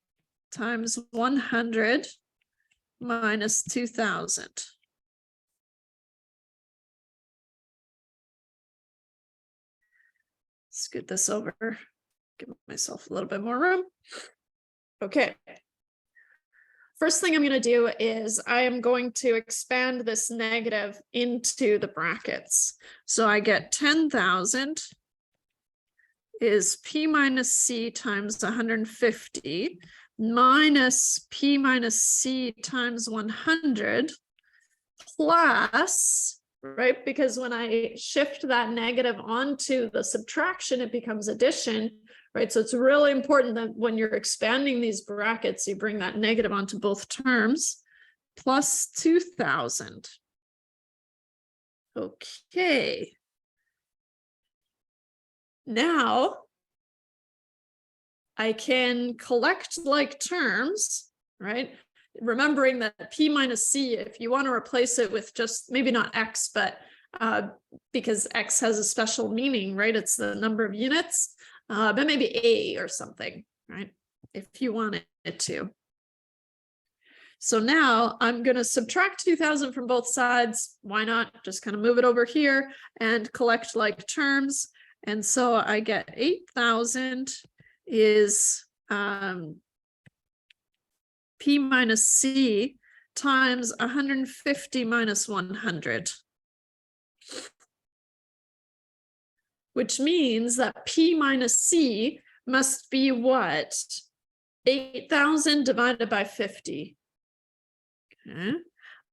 times 100 minus 2,000. Scoot this over, give myself a little bit more room. Okay. First thing I'm going to do is I am going to expand this negative into the brackets. So I get 10,000 is P minus C times 150 minus P minus C times 100 plus, right? Because when I shift that negative onto the subtraction, it becomes addition, right? So it's really important that when you're expanding these brackets, you bring that negative onto both terms, plus 2,000. Okay. Now I can collect like terms, right? Remembering that P minus C, if you want to replace it with just maybe not X, but because X has a special meaning, right? It's the number of units, but maybe A or something, right? If you want it to. So now I'm going to subtract 2,000 from both sides. Why not? Just kind of move it over here and collect like terms. And so I get 8,000 is P minus C times 150 minus 100. Which means that P minus C must be what? 8,000 divided by 50. Okay.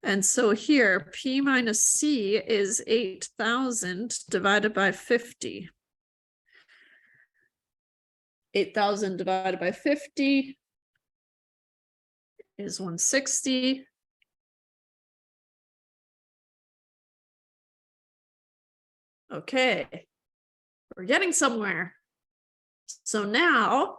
And so here, P minus C is 8,000 divided by 50. 8,000 divided by 50 is 160. Okay, we're getting somewhere. So now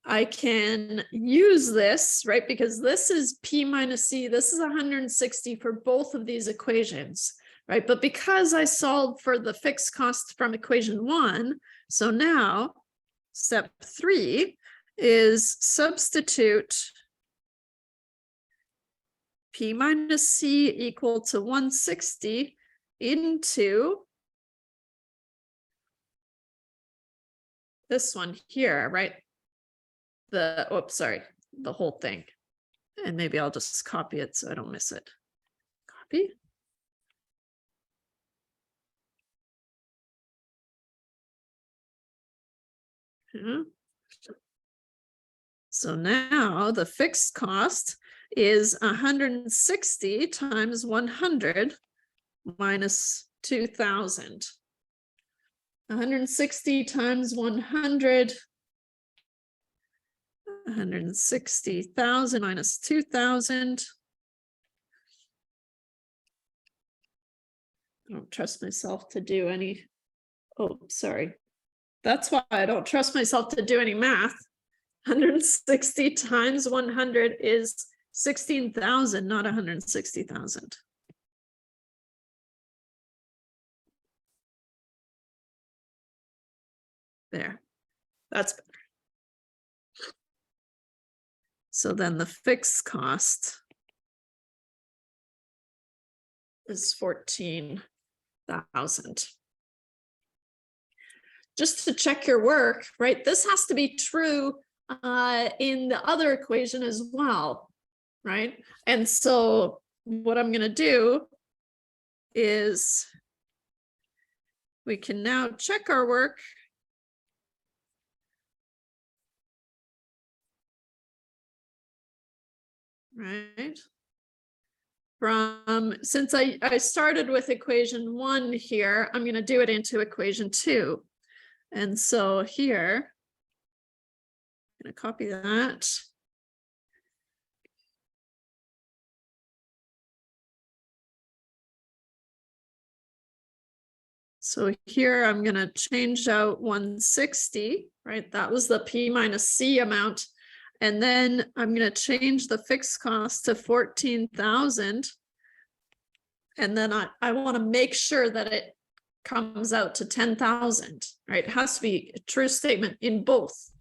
I can use this, right? Because this is P minus C. This is 160 for both of these equations. right? But because I solved for the fixed cost from equation 1, so now step 3 is substitute P minus C equal to 160 into this one here, right? The whole thing. And maybe I'll just copy it so I don't miss it. Copy. So now the fixed cost is 160 times 100 minus 2,000. 160 times 100, 160,000 minus 2,000. I don't trust myself to do any, oh, sorry. That's why I don't trust myself to do any math. 160 times 100 is 16,000, not 160,000. There, that's better. So then the fixed cost is 14,000. Just to check your work, right? This has to be true in the other equation as well, right? And so what I'm going to do is we can now check our work. Right? Since I started with equation 1 here, I'm going to do it into equation 2. And so here, I'm going to copy that. So here I'm going to change out 160, right? That was the P minus C amount. And then I'm going to change the fixed cost to 14,000. And then I want to make sure that it comes out to 10,000, right? It has to be a true statement in both.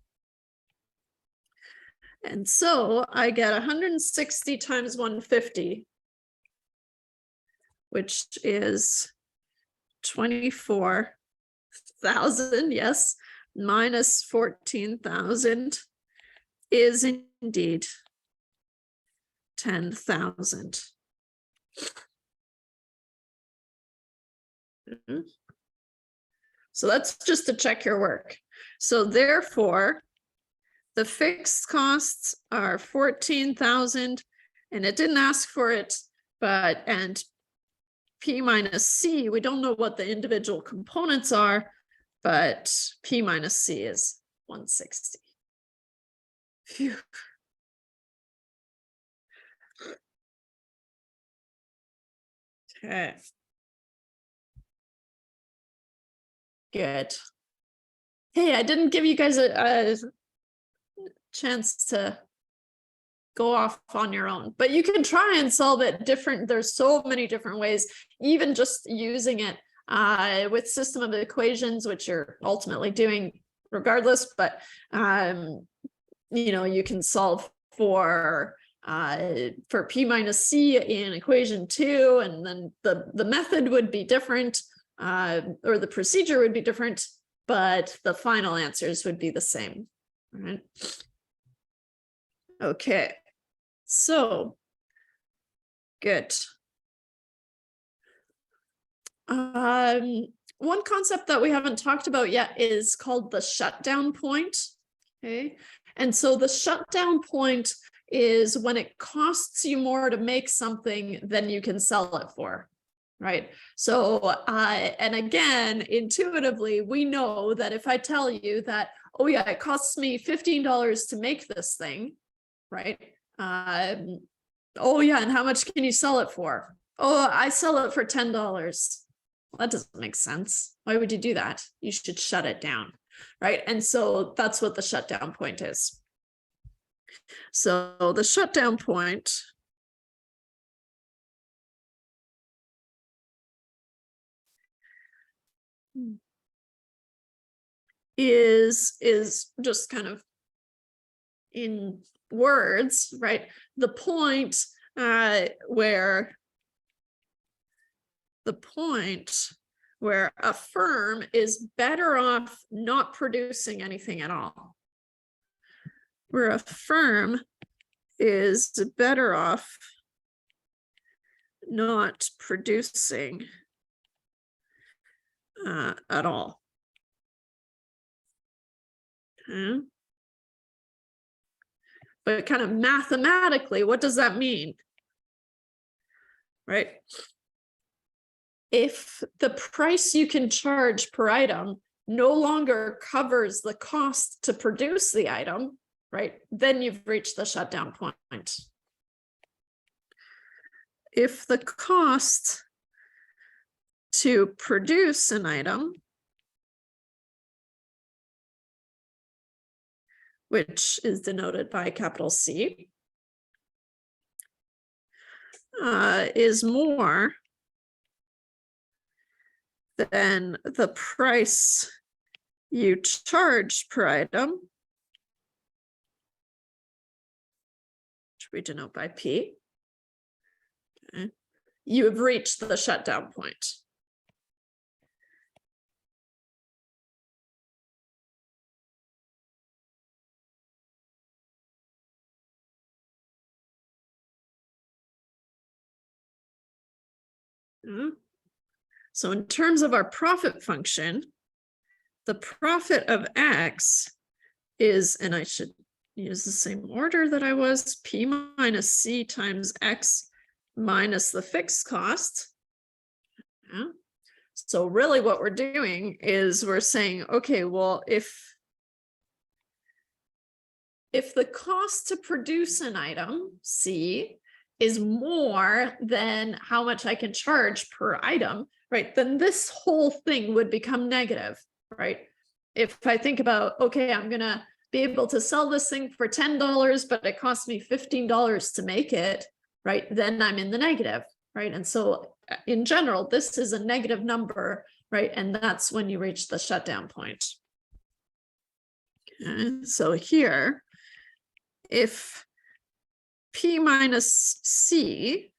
And so I get 160 times 150, which is 24,000, yes, minus 14,000 is indeed 10,000. So that's just to check your work. So therefore, the fixed costs are 14,000, and it didn't ask for it, and P minus C, we don't know what the individual components are, but P minus C is 160. Phew. Okay. Good. Hey, I didn't give you guys a chance to go off on your own, but you can try and solve it different. There's so many different ways, even just using it with system of equations, which you're ultimately doing regardless, but you know, you can solve for P minus C in equation 2, and then the method would be different, or the procedure would be different, but the final answers would be the same. All right. Okay. So good. One concept that we haven't talked about yet is called the shutdown point. Okay. And so the shutdown point is when it costs you more to make something than you can sell it for, right? So, and again, intuitively, we know that if I tell you that, oh yeah, it costs me $15 to make this thing, right? Oh yeah, and how much can you sell it for? Oh, I sell it for $10. Well, that doesn't make sense. Why would you do that? You should shut it down, right? And so that's what the shutdown point is. So the shutdown point is just kind of in words, right? The point where a firm is better off not producing anything at all. Where a firm is better off not producing at all. Okay. But kind of mathematically, what does that mean? Right? If the price you can charge per item no longer covers the cost to produce the item, right, then you've reached the shutdown point. If the cost to produce an item, which is denoted by capital C, is more than the price you charge per item, which we denote by P, okay, you have reached the shutdown point. So in terms of our profit function, the profit of X is, and I should use the same order that I was, P minus C times X minus the fixed cost. Yeah. So really what we're doing is we're saying, okay, well, if the cost to produce an item, C, is more than how much I can charge per item, right, then this whole thing would become negative, right? If I think about, okay, I'm gonna be able to sell this thing for $10, but it costs me $15 to make it, right, then I'm in the negative, right? And so in general, this is a negative number, right? And that's when you reach the shutdown point. Okay, so here, if P minus C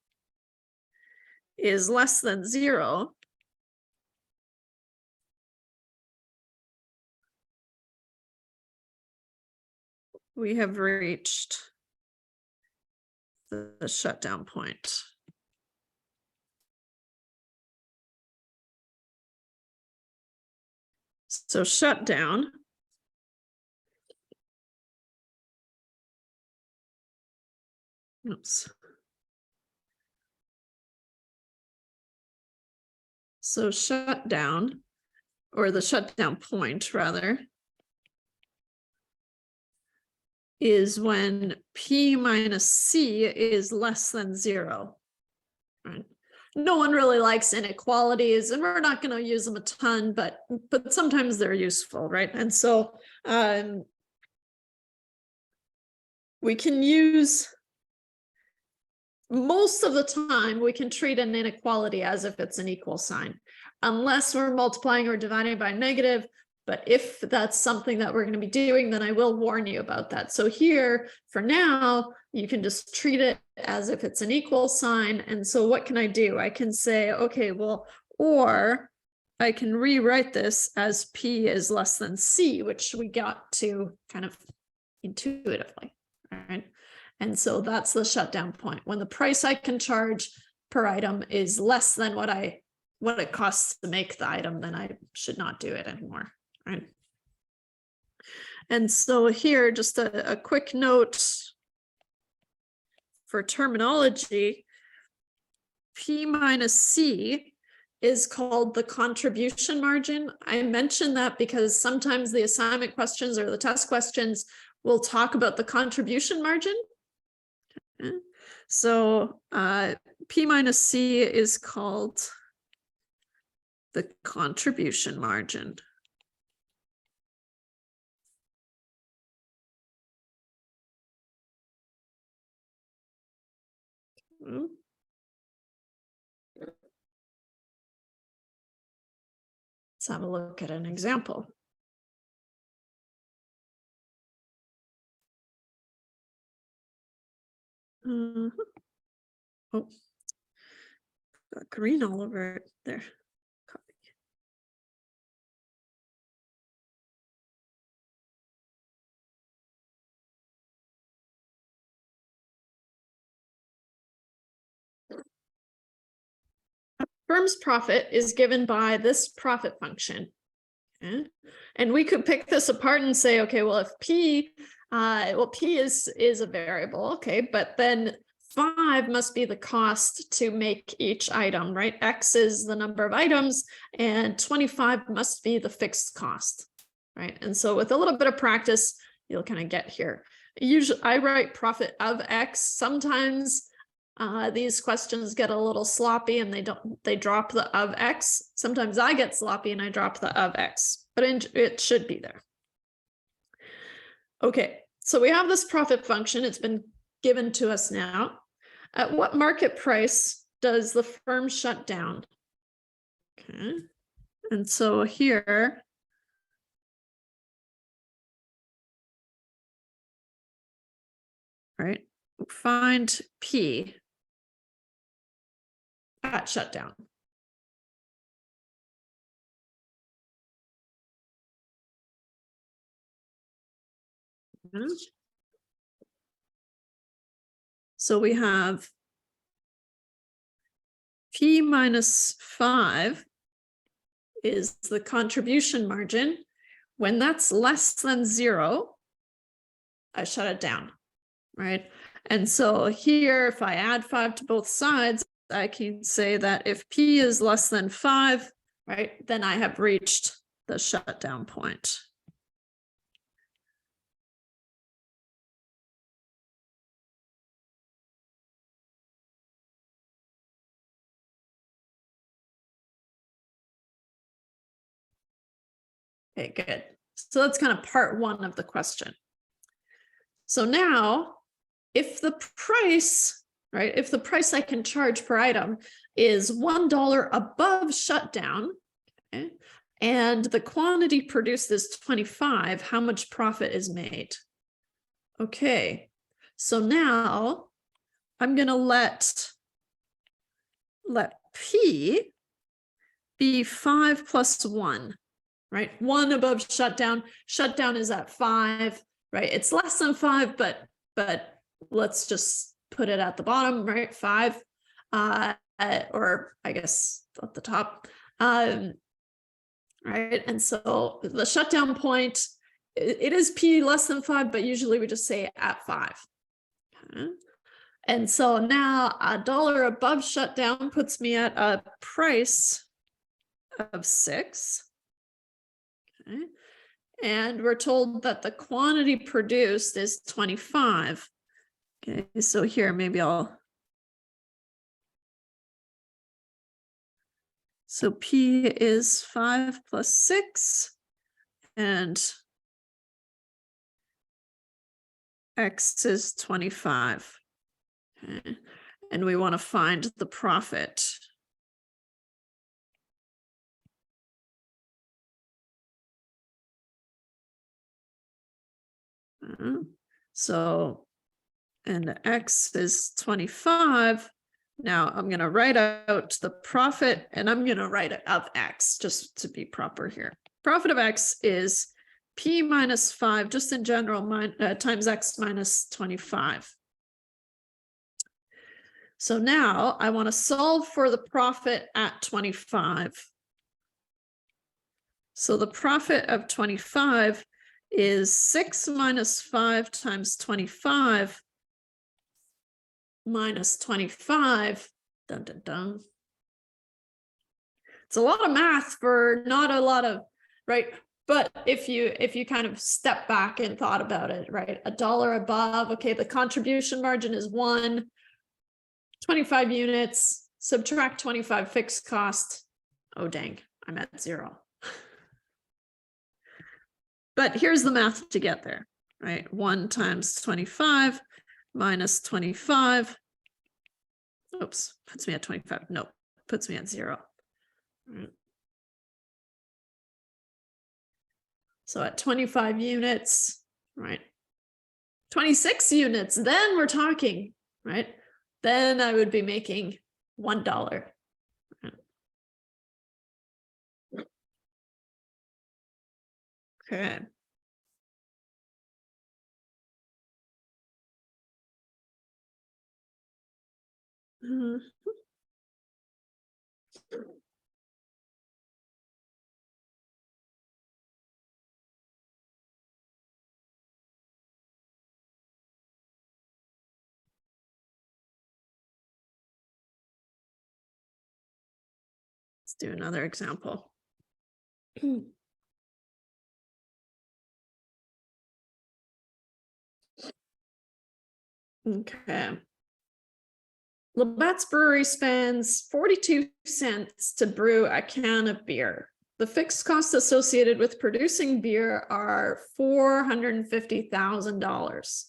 is less than 0, we have reached the shutdown point. So shutdown oops. So shutdown, or the shutdown point rather, is when P minus C is less than 0. Right? No one really likes inequalities, and we're not going to use them a ton, but sometimes they're useful, right? And so we can use, most of the time, we can treat an inequality as if it's an equal sign, unless we're multiplying or dividing by negative. But if that's something that we're going to be doing, then I will warn you about that. So here, for now, you can just treat it as if it's an equal sign. And so what can I do? I can say, okay, well, or I can rewrite this as P is less than C, which we got to kind of intuitively, right? And so that's the shutdown point. When the price I can charge per item is less than what it costs to make the item, then I should not do it anymore. Right. And so here, just a quick note for terminology, P minus C is called the contribution margin. I mention that because sometimes the assignment questions or the test questions will talk about the contribution margin. Okay. So P minus C is called the contribution margin. Let's have a look at an example. Oh, got green all over it there. Copy. A firm's profit is given by this profit function. Okay. And we could pick this apart and say, okay, well, if P, P is a variable, okay, but then 5 must be the cost to make each item, right? X is the number of items, and 25 must be the fixed cost, right? And so with a little bit of practice, you'll kind of get here. Usually I write profit of X. Sometimes these questions get a little sloppy and they drop the of X. Sometimes I get sloppy and I drop the of X, but it should be there. Okay, so we have this profit function. It's been given to us now. At what market price does the firm shut down? Okay, and so here, right, find P at shutdown. So we have P minus 5 is the contribution margin. When that's less than 0, I shut it down, right? And so here, if I add 5 to both sides, I can say that if P is less than 5, right, then I have reached the shutdown point. Okay, good. So that's kind of part 1 of the question. So now, if the price, right, if the price I can charge per item is $1 above shutdown, okay, and the quantity produced is 25, how much profit is made? Okay, so now I'm going to let P be 5 plus 1, right? 1 above shutdown. Shutdown is at 5, right? It's less than 5, but let's just put it at the bottom, right? 5, or I guess at the top, right? And so the shutdown point, it is P less than 5, but usually we just say at 5. Okay. And so now $1 above shutdown puts me at a price of 6. Okay. And we're told that the quantity produced is 25. Okay, so here maybe so P is 5 plus 6, and X is 25. Okay. And we want to find the profit. So, and X is 25. Now I'm going to write out the profit, and I'm going to write it of X just to be proper here. Profit of X is P minus 5, just in general, times X minus 25. So now I want to solve for the profit at 25. So the profit of 25 is 6 minus 5 times 25 minus 25. Dun, dun, dun. It's a lot of math for not a lot of, right? But if you kind of step back and thought about it, right? $1 above, okay, the contribution margin is 1, 25 units, subtract 25 fixed cost. Oh, dang, I'm at 0. But here's the math to get there, right? 1 times 25 minus 25. Oops, puts me at 25. No, puts me at 0. Right. So at 25 units, right? 26 units, then we're talking right? Then I would be making $1. Okay. Let's do another example. Okay. Labatt's Brewery spends 42 cents to brew a can of beer. The fixed costs associated with producing beer are $450,000.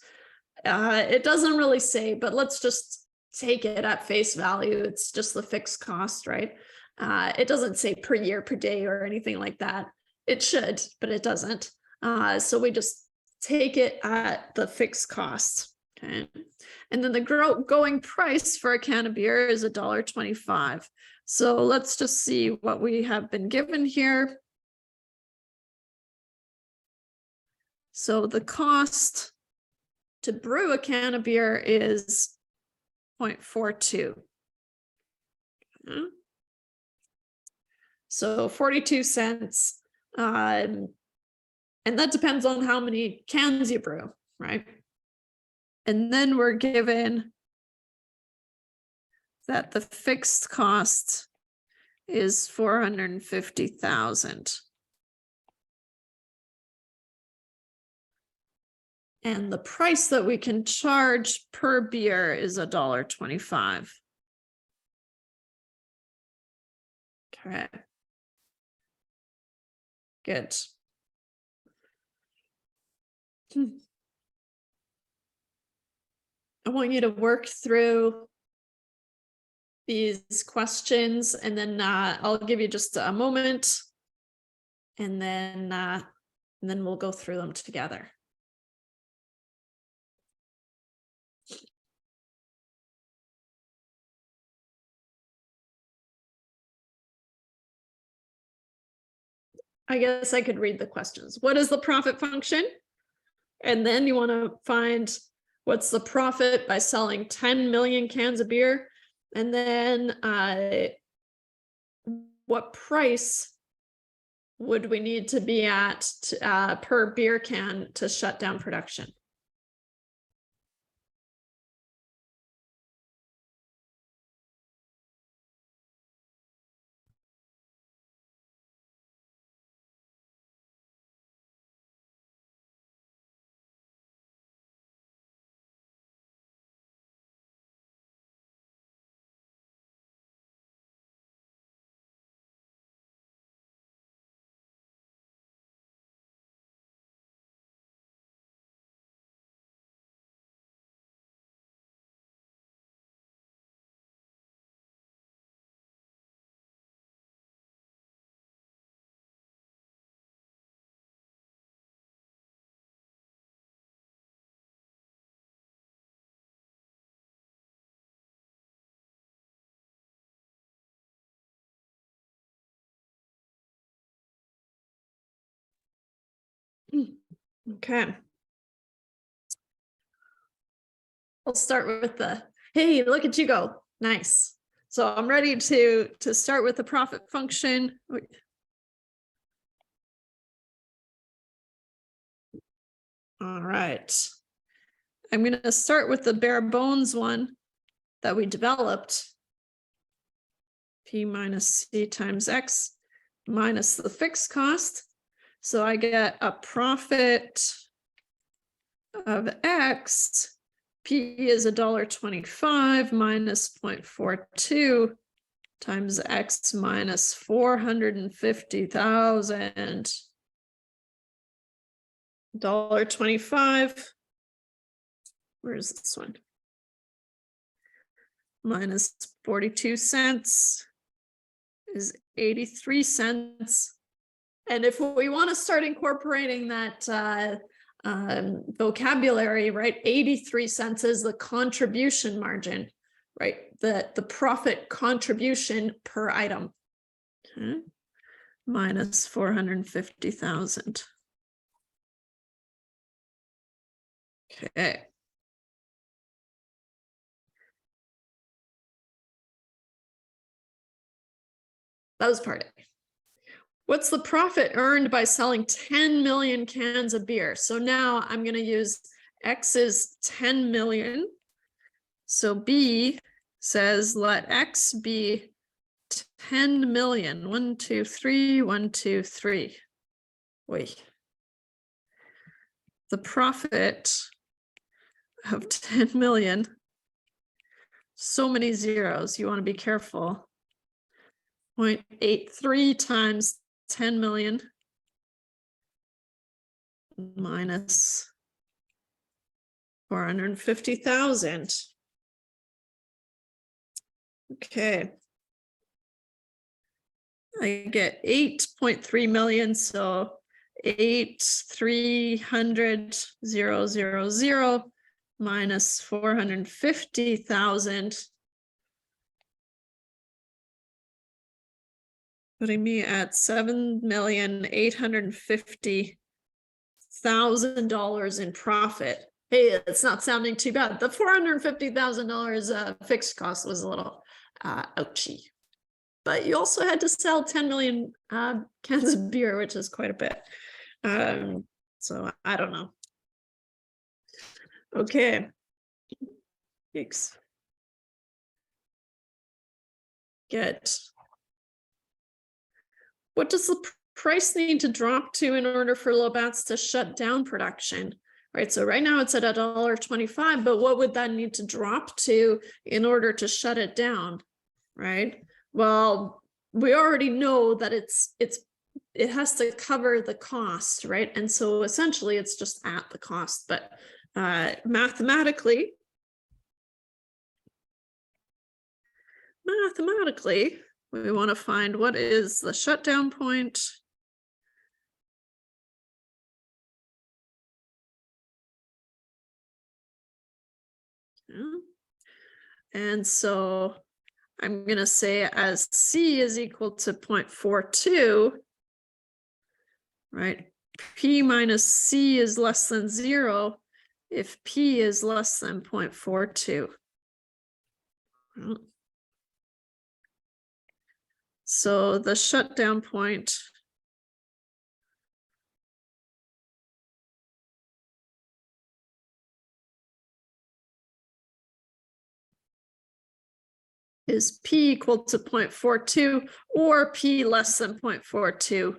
It doesn't really say, but let's just take it at face value. It's just the fixed cost, right? It doesn't say per year, per day, or anything like that. It should, but it doesn't. So we just take it at the fixed costs. Okay. And then the going price for a can of beer is $1.25. So let's just see what we have been given here. So the cost to brew a can of beer is 0.42. So 42 cents. And that depends on how many cans you brew, right? And then we're given that the fixed cost is 450,000. And the price that we can charge per beer is $1.25. Okay. Good. I want you to work through these questions, and then I'll give you just a moment, and then we'll go through them together. I guess I could read the questions. What is the profit function? And then you want to find what's the profit by selling 10 million cans of beer? And then what price would we need to be at per beer can to shut down production? Okay. I'll start with the, hey, look at you go. Nice. So I'm ready to start with the profit function. All right. I'm going to start with the bare bones one that we developed. P minus C times X minus the fixed cost. So I get a profit of X. P is $1.25 minus 0.42 times X minus 450,000. $1.25. Where's this one? Minus 42 cents is 83 cents. And if we want to start incorporating that vocabulary, right? 83 cents is the contribution margin, right? The profit contribution per item. Okay. Minus 450,000. Okay. That was part A. What's the profit earned by selling 10 million cans of beer? So now I'm going to use X is 10 million. So B says let X be 10 million. 1, 2, 3, 1, 2, 3. Wait. The profit of 10 million. So many zeros. You want to be careful. 0.83 times 10 million minus 450,000. Okay. I get 8.3 million, so 8,300,000 minus 450,000. Putting me at $7,850,000 in profit. Hey, it's not sounding too bad. The $450,000 fixed cost was a little ouchy. But you also had to sell 10 million cans of beer, which is quite a bit. So I don't know. Okay. Thanks. Good. What does the price need to drop to in order for Labatt's to shut down production? Right, so right now it's at $1.25, but what would that need to drop to in order to shut it down? Right. Well, we already know that it has to cover the cost, right? And so essentially it's just at the cost, but mathematically, we want to find what is the shutdown point. And so I'm going to say as C is equal to 0.42, right? P minus C is less than 0 if P is less than 0.42. So the shutdown point is P equal to 0.42 or P less than 0.42.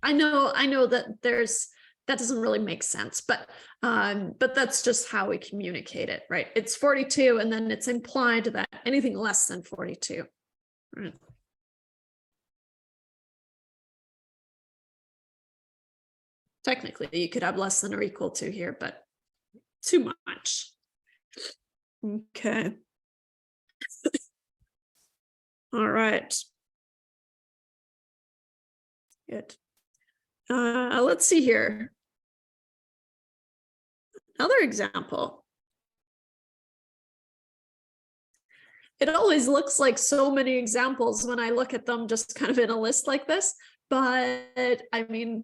I know that that doesn't really make sense, but that's just how we communicate it, right? It's 42, and then it's implied that anything less than 42. Right. Technically, you could have less than or equal to here, but too much. Okay. All right. Good. Let's see here. Another example. It always looks like so many examples when I look at them just kind of in a list like this, but I mean,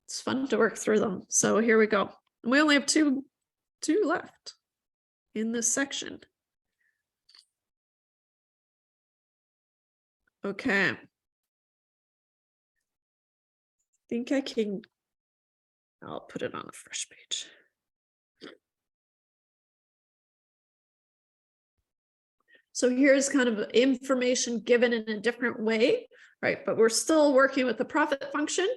it's fun to work through them. So here we go. We only have two left in this section. Okay. I think I can, I'll put it on a fresh page. So here's kind of information given in a different way, right? But we're still working with the profit function.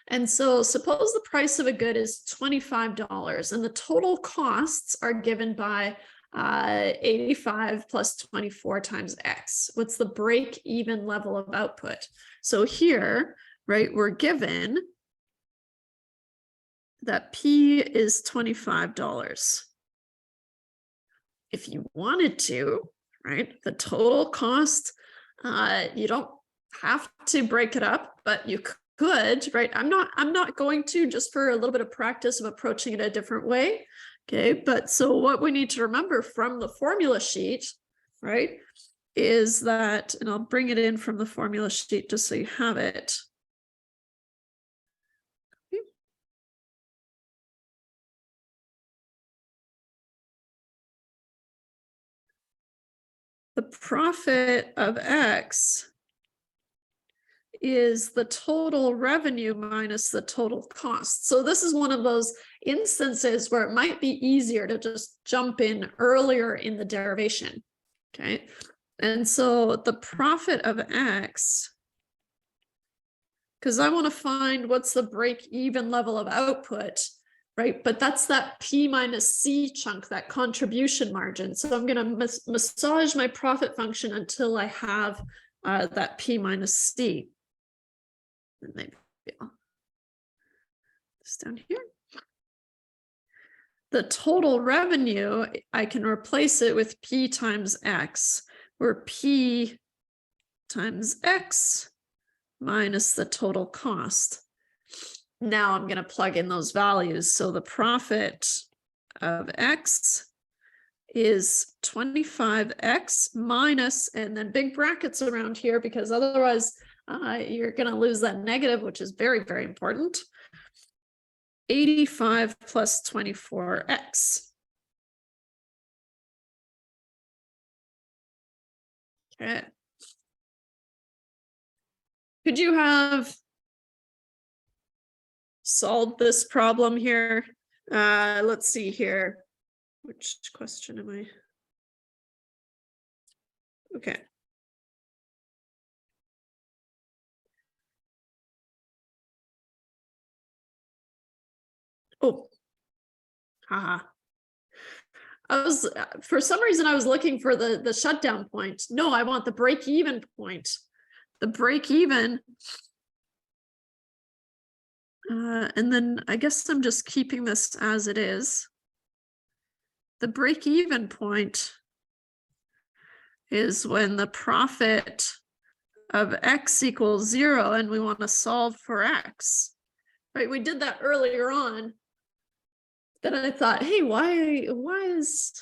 And so suppose the price of a good is $25 and the total costs are given by 85 plus 24 times X. What's the break-even level of output? So here, right, we're given that P is $25. If you wanted to, right, the total cost, you don't have to break it up, but you good, right? I'm not going to, just for a little bit of practice of approaching it a different way. Okay, but so what we need to remember from the formula sheet, right, is that, and I'll bring it in from the formula sheet just so you have it. Okay. The profit of X is the total revenue minus the total cost. So this is one of those instances where it might be easier to just jump in earlier in the derivation. Okay. And so the profit of X, because I want to find what's the break-even level of output, right? But that's that P minus C chunk, that contribution margin. So I'm going to massage my profit function until I have that P minus C. And maybe this down here. The total revenue, I can replace it with P times X, where P times X minus the total cost. Now I'm going to plug in those values. So the profit of X is 25X minus, and then big brackets around here, because otherwise you're going to lose that negative, which is very, very important. 85 plus 24X. Okay. Could you have solved this problem here? Let's see here. Which question am I? Okay. Oh, haha. I was, for some reason, I was looking for the shutdown point. No, I want the break-even point. The break-even. And then I guess I'm just keeping this as it is. The break-even point is when the profit of X equals 0, and we want to solve for X. Right, we did that earlier on. Then I thought, hey, why is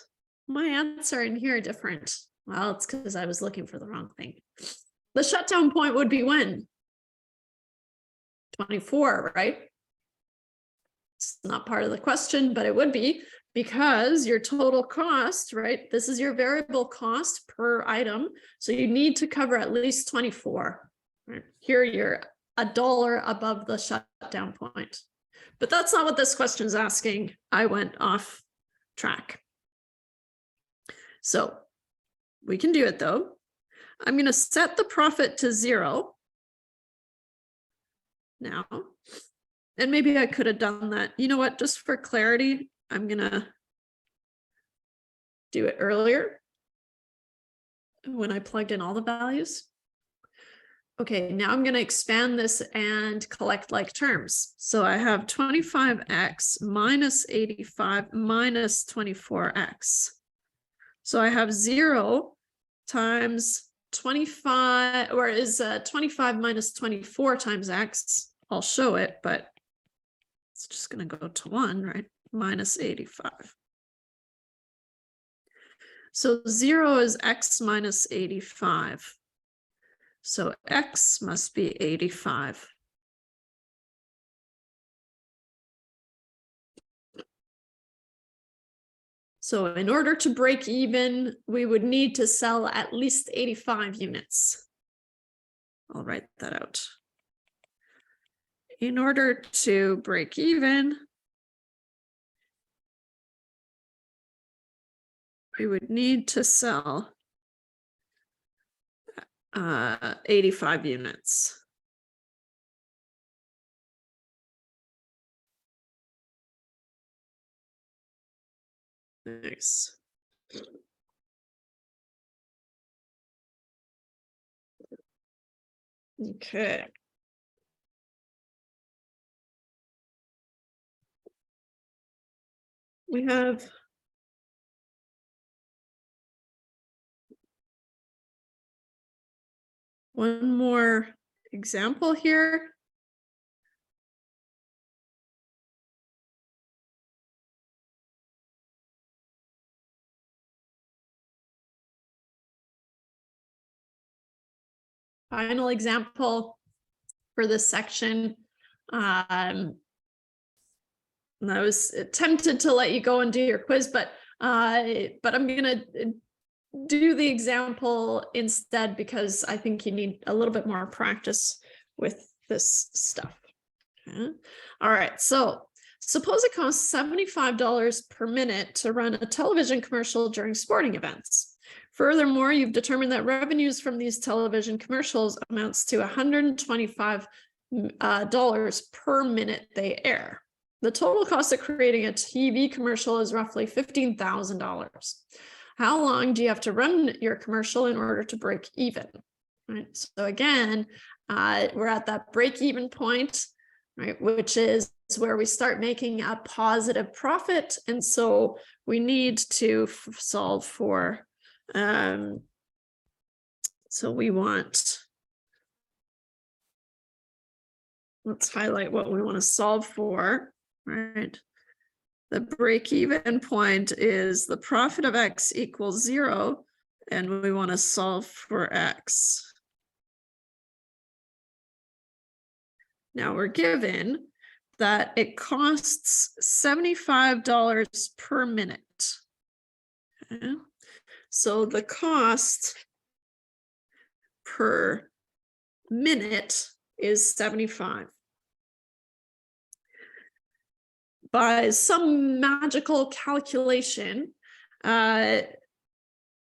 my answer in here different? Well, it's because I was looking for the wrong thing. The shutdown point would be when? 24, right? It's not part of the question, but it would be, because your total cost, right? This is your variable cost per item. So you need to cover at least 24. Right? Here you're $1 above the shutdown point. But that's not what this question is asking. I went off track. So we can do it though. I'm going to set the profit to 0 now. And maybe I could have done that. You know what? Just for clarity, I'm going to do it earlier when I plugged in all the values. Okay, now I'm going to expand this and collect like terms. So I have 25x minus 85 minus 24x. So I have 0 times 25, or is 25 minus 24 times x. I'll show it, but it's just going to go to 1, right? Minus 85. So 0 is x minus 85. So x must be 85. So in order to break even, we would need to sell at least 85 units. I'll write that out. In order to break even, we would need to sell 85 units. Nice. Okay. We have one more example here. final example for this section. I was tempted to let you go and do your quiz, but I'm gonna do the example instead because I think you need a little bit more practice with this stuff. Okay. All right, so suppose it costs $75 per minute to run a television commercial during sporting events. Furthermore, you've determined that revenues from these television commercials amounts to $125 per minute they air. The total cost of creating a TV commercial is roughly $15,000. How long do you have to run your commercial in order to break even? Right. So again, we're at that break even point, right, which is where we start making a positive profit. And so we need to solve for, so we want, let's highlight what we want to solve for, right? The break-even point is the profit of X equals 0, and we want to solve for X. Now we're given that it costs $75 per minute. Okay. So the cost per minute is 75. By some magical calculation,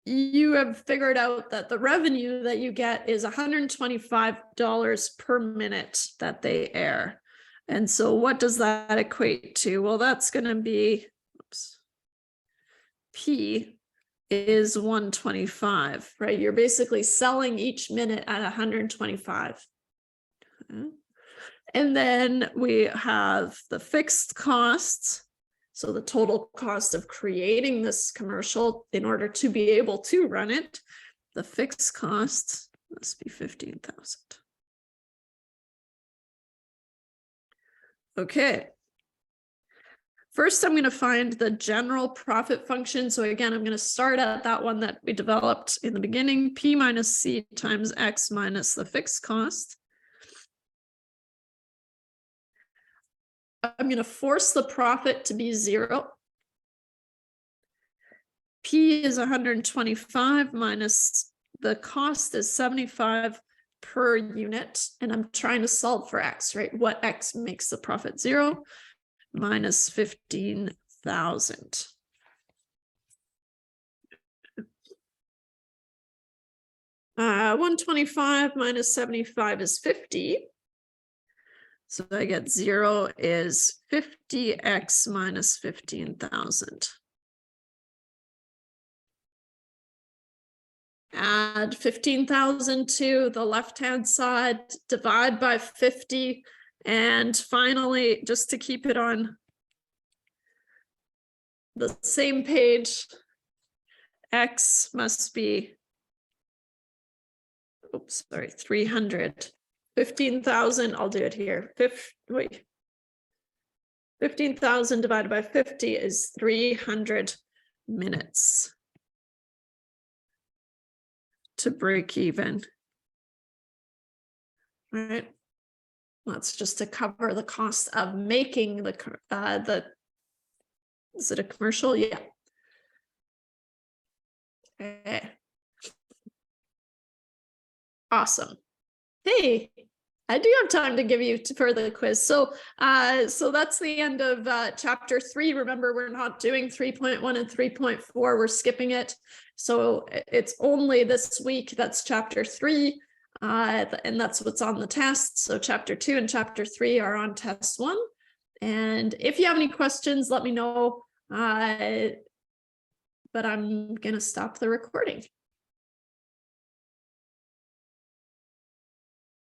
you have figured out that the revenue that you get is $125 per minute that they air. And so what does that equate to? Well, that's going to be, oops, P is 125, right? You're basically selling each minute at 125. Okay. And then we have the fixed costs. So the total cost of creating this commercial in order to be able to run it, the fixed cost must be 15,000. Okay. First, I'm going to find the general profit function. So again, I'm going to start at that one that we developed in the beginning, P minus C times X minus the fixed cost. I'm going to force the profit to be 0. P is 125 minus the cost is 75 per unit. And I'm trying to solve for X, right? What X makes the profit 0? Minus 15,000. Uh, 125 minus 75 is 50. So I get 0 is 50x minus 15,000. Add 15,000 to the left-hand side, divide by 50, and finally, just to keep it on the same page, X must be, oops, sorry, 300. 15,000, I'll do it here. 15,000 divided by 50 is 300 minutes to break even. All right. That's just to cover the cost of making the is it a commercial? Yeah. Okay. Awesome. Hey, I do have time to give you for the quiz. So that's the end of chapter 3. Remember, we're not doing 3.1 and 3.4. We're skipping it. So it's only this week. That's chapter 3. And that's what's on the test. So chapter 2 and chapter 3 are on test 1. And if you have any questions, let me know. But I'm going to stop the recording.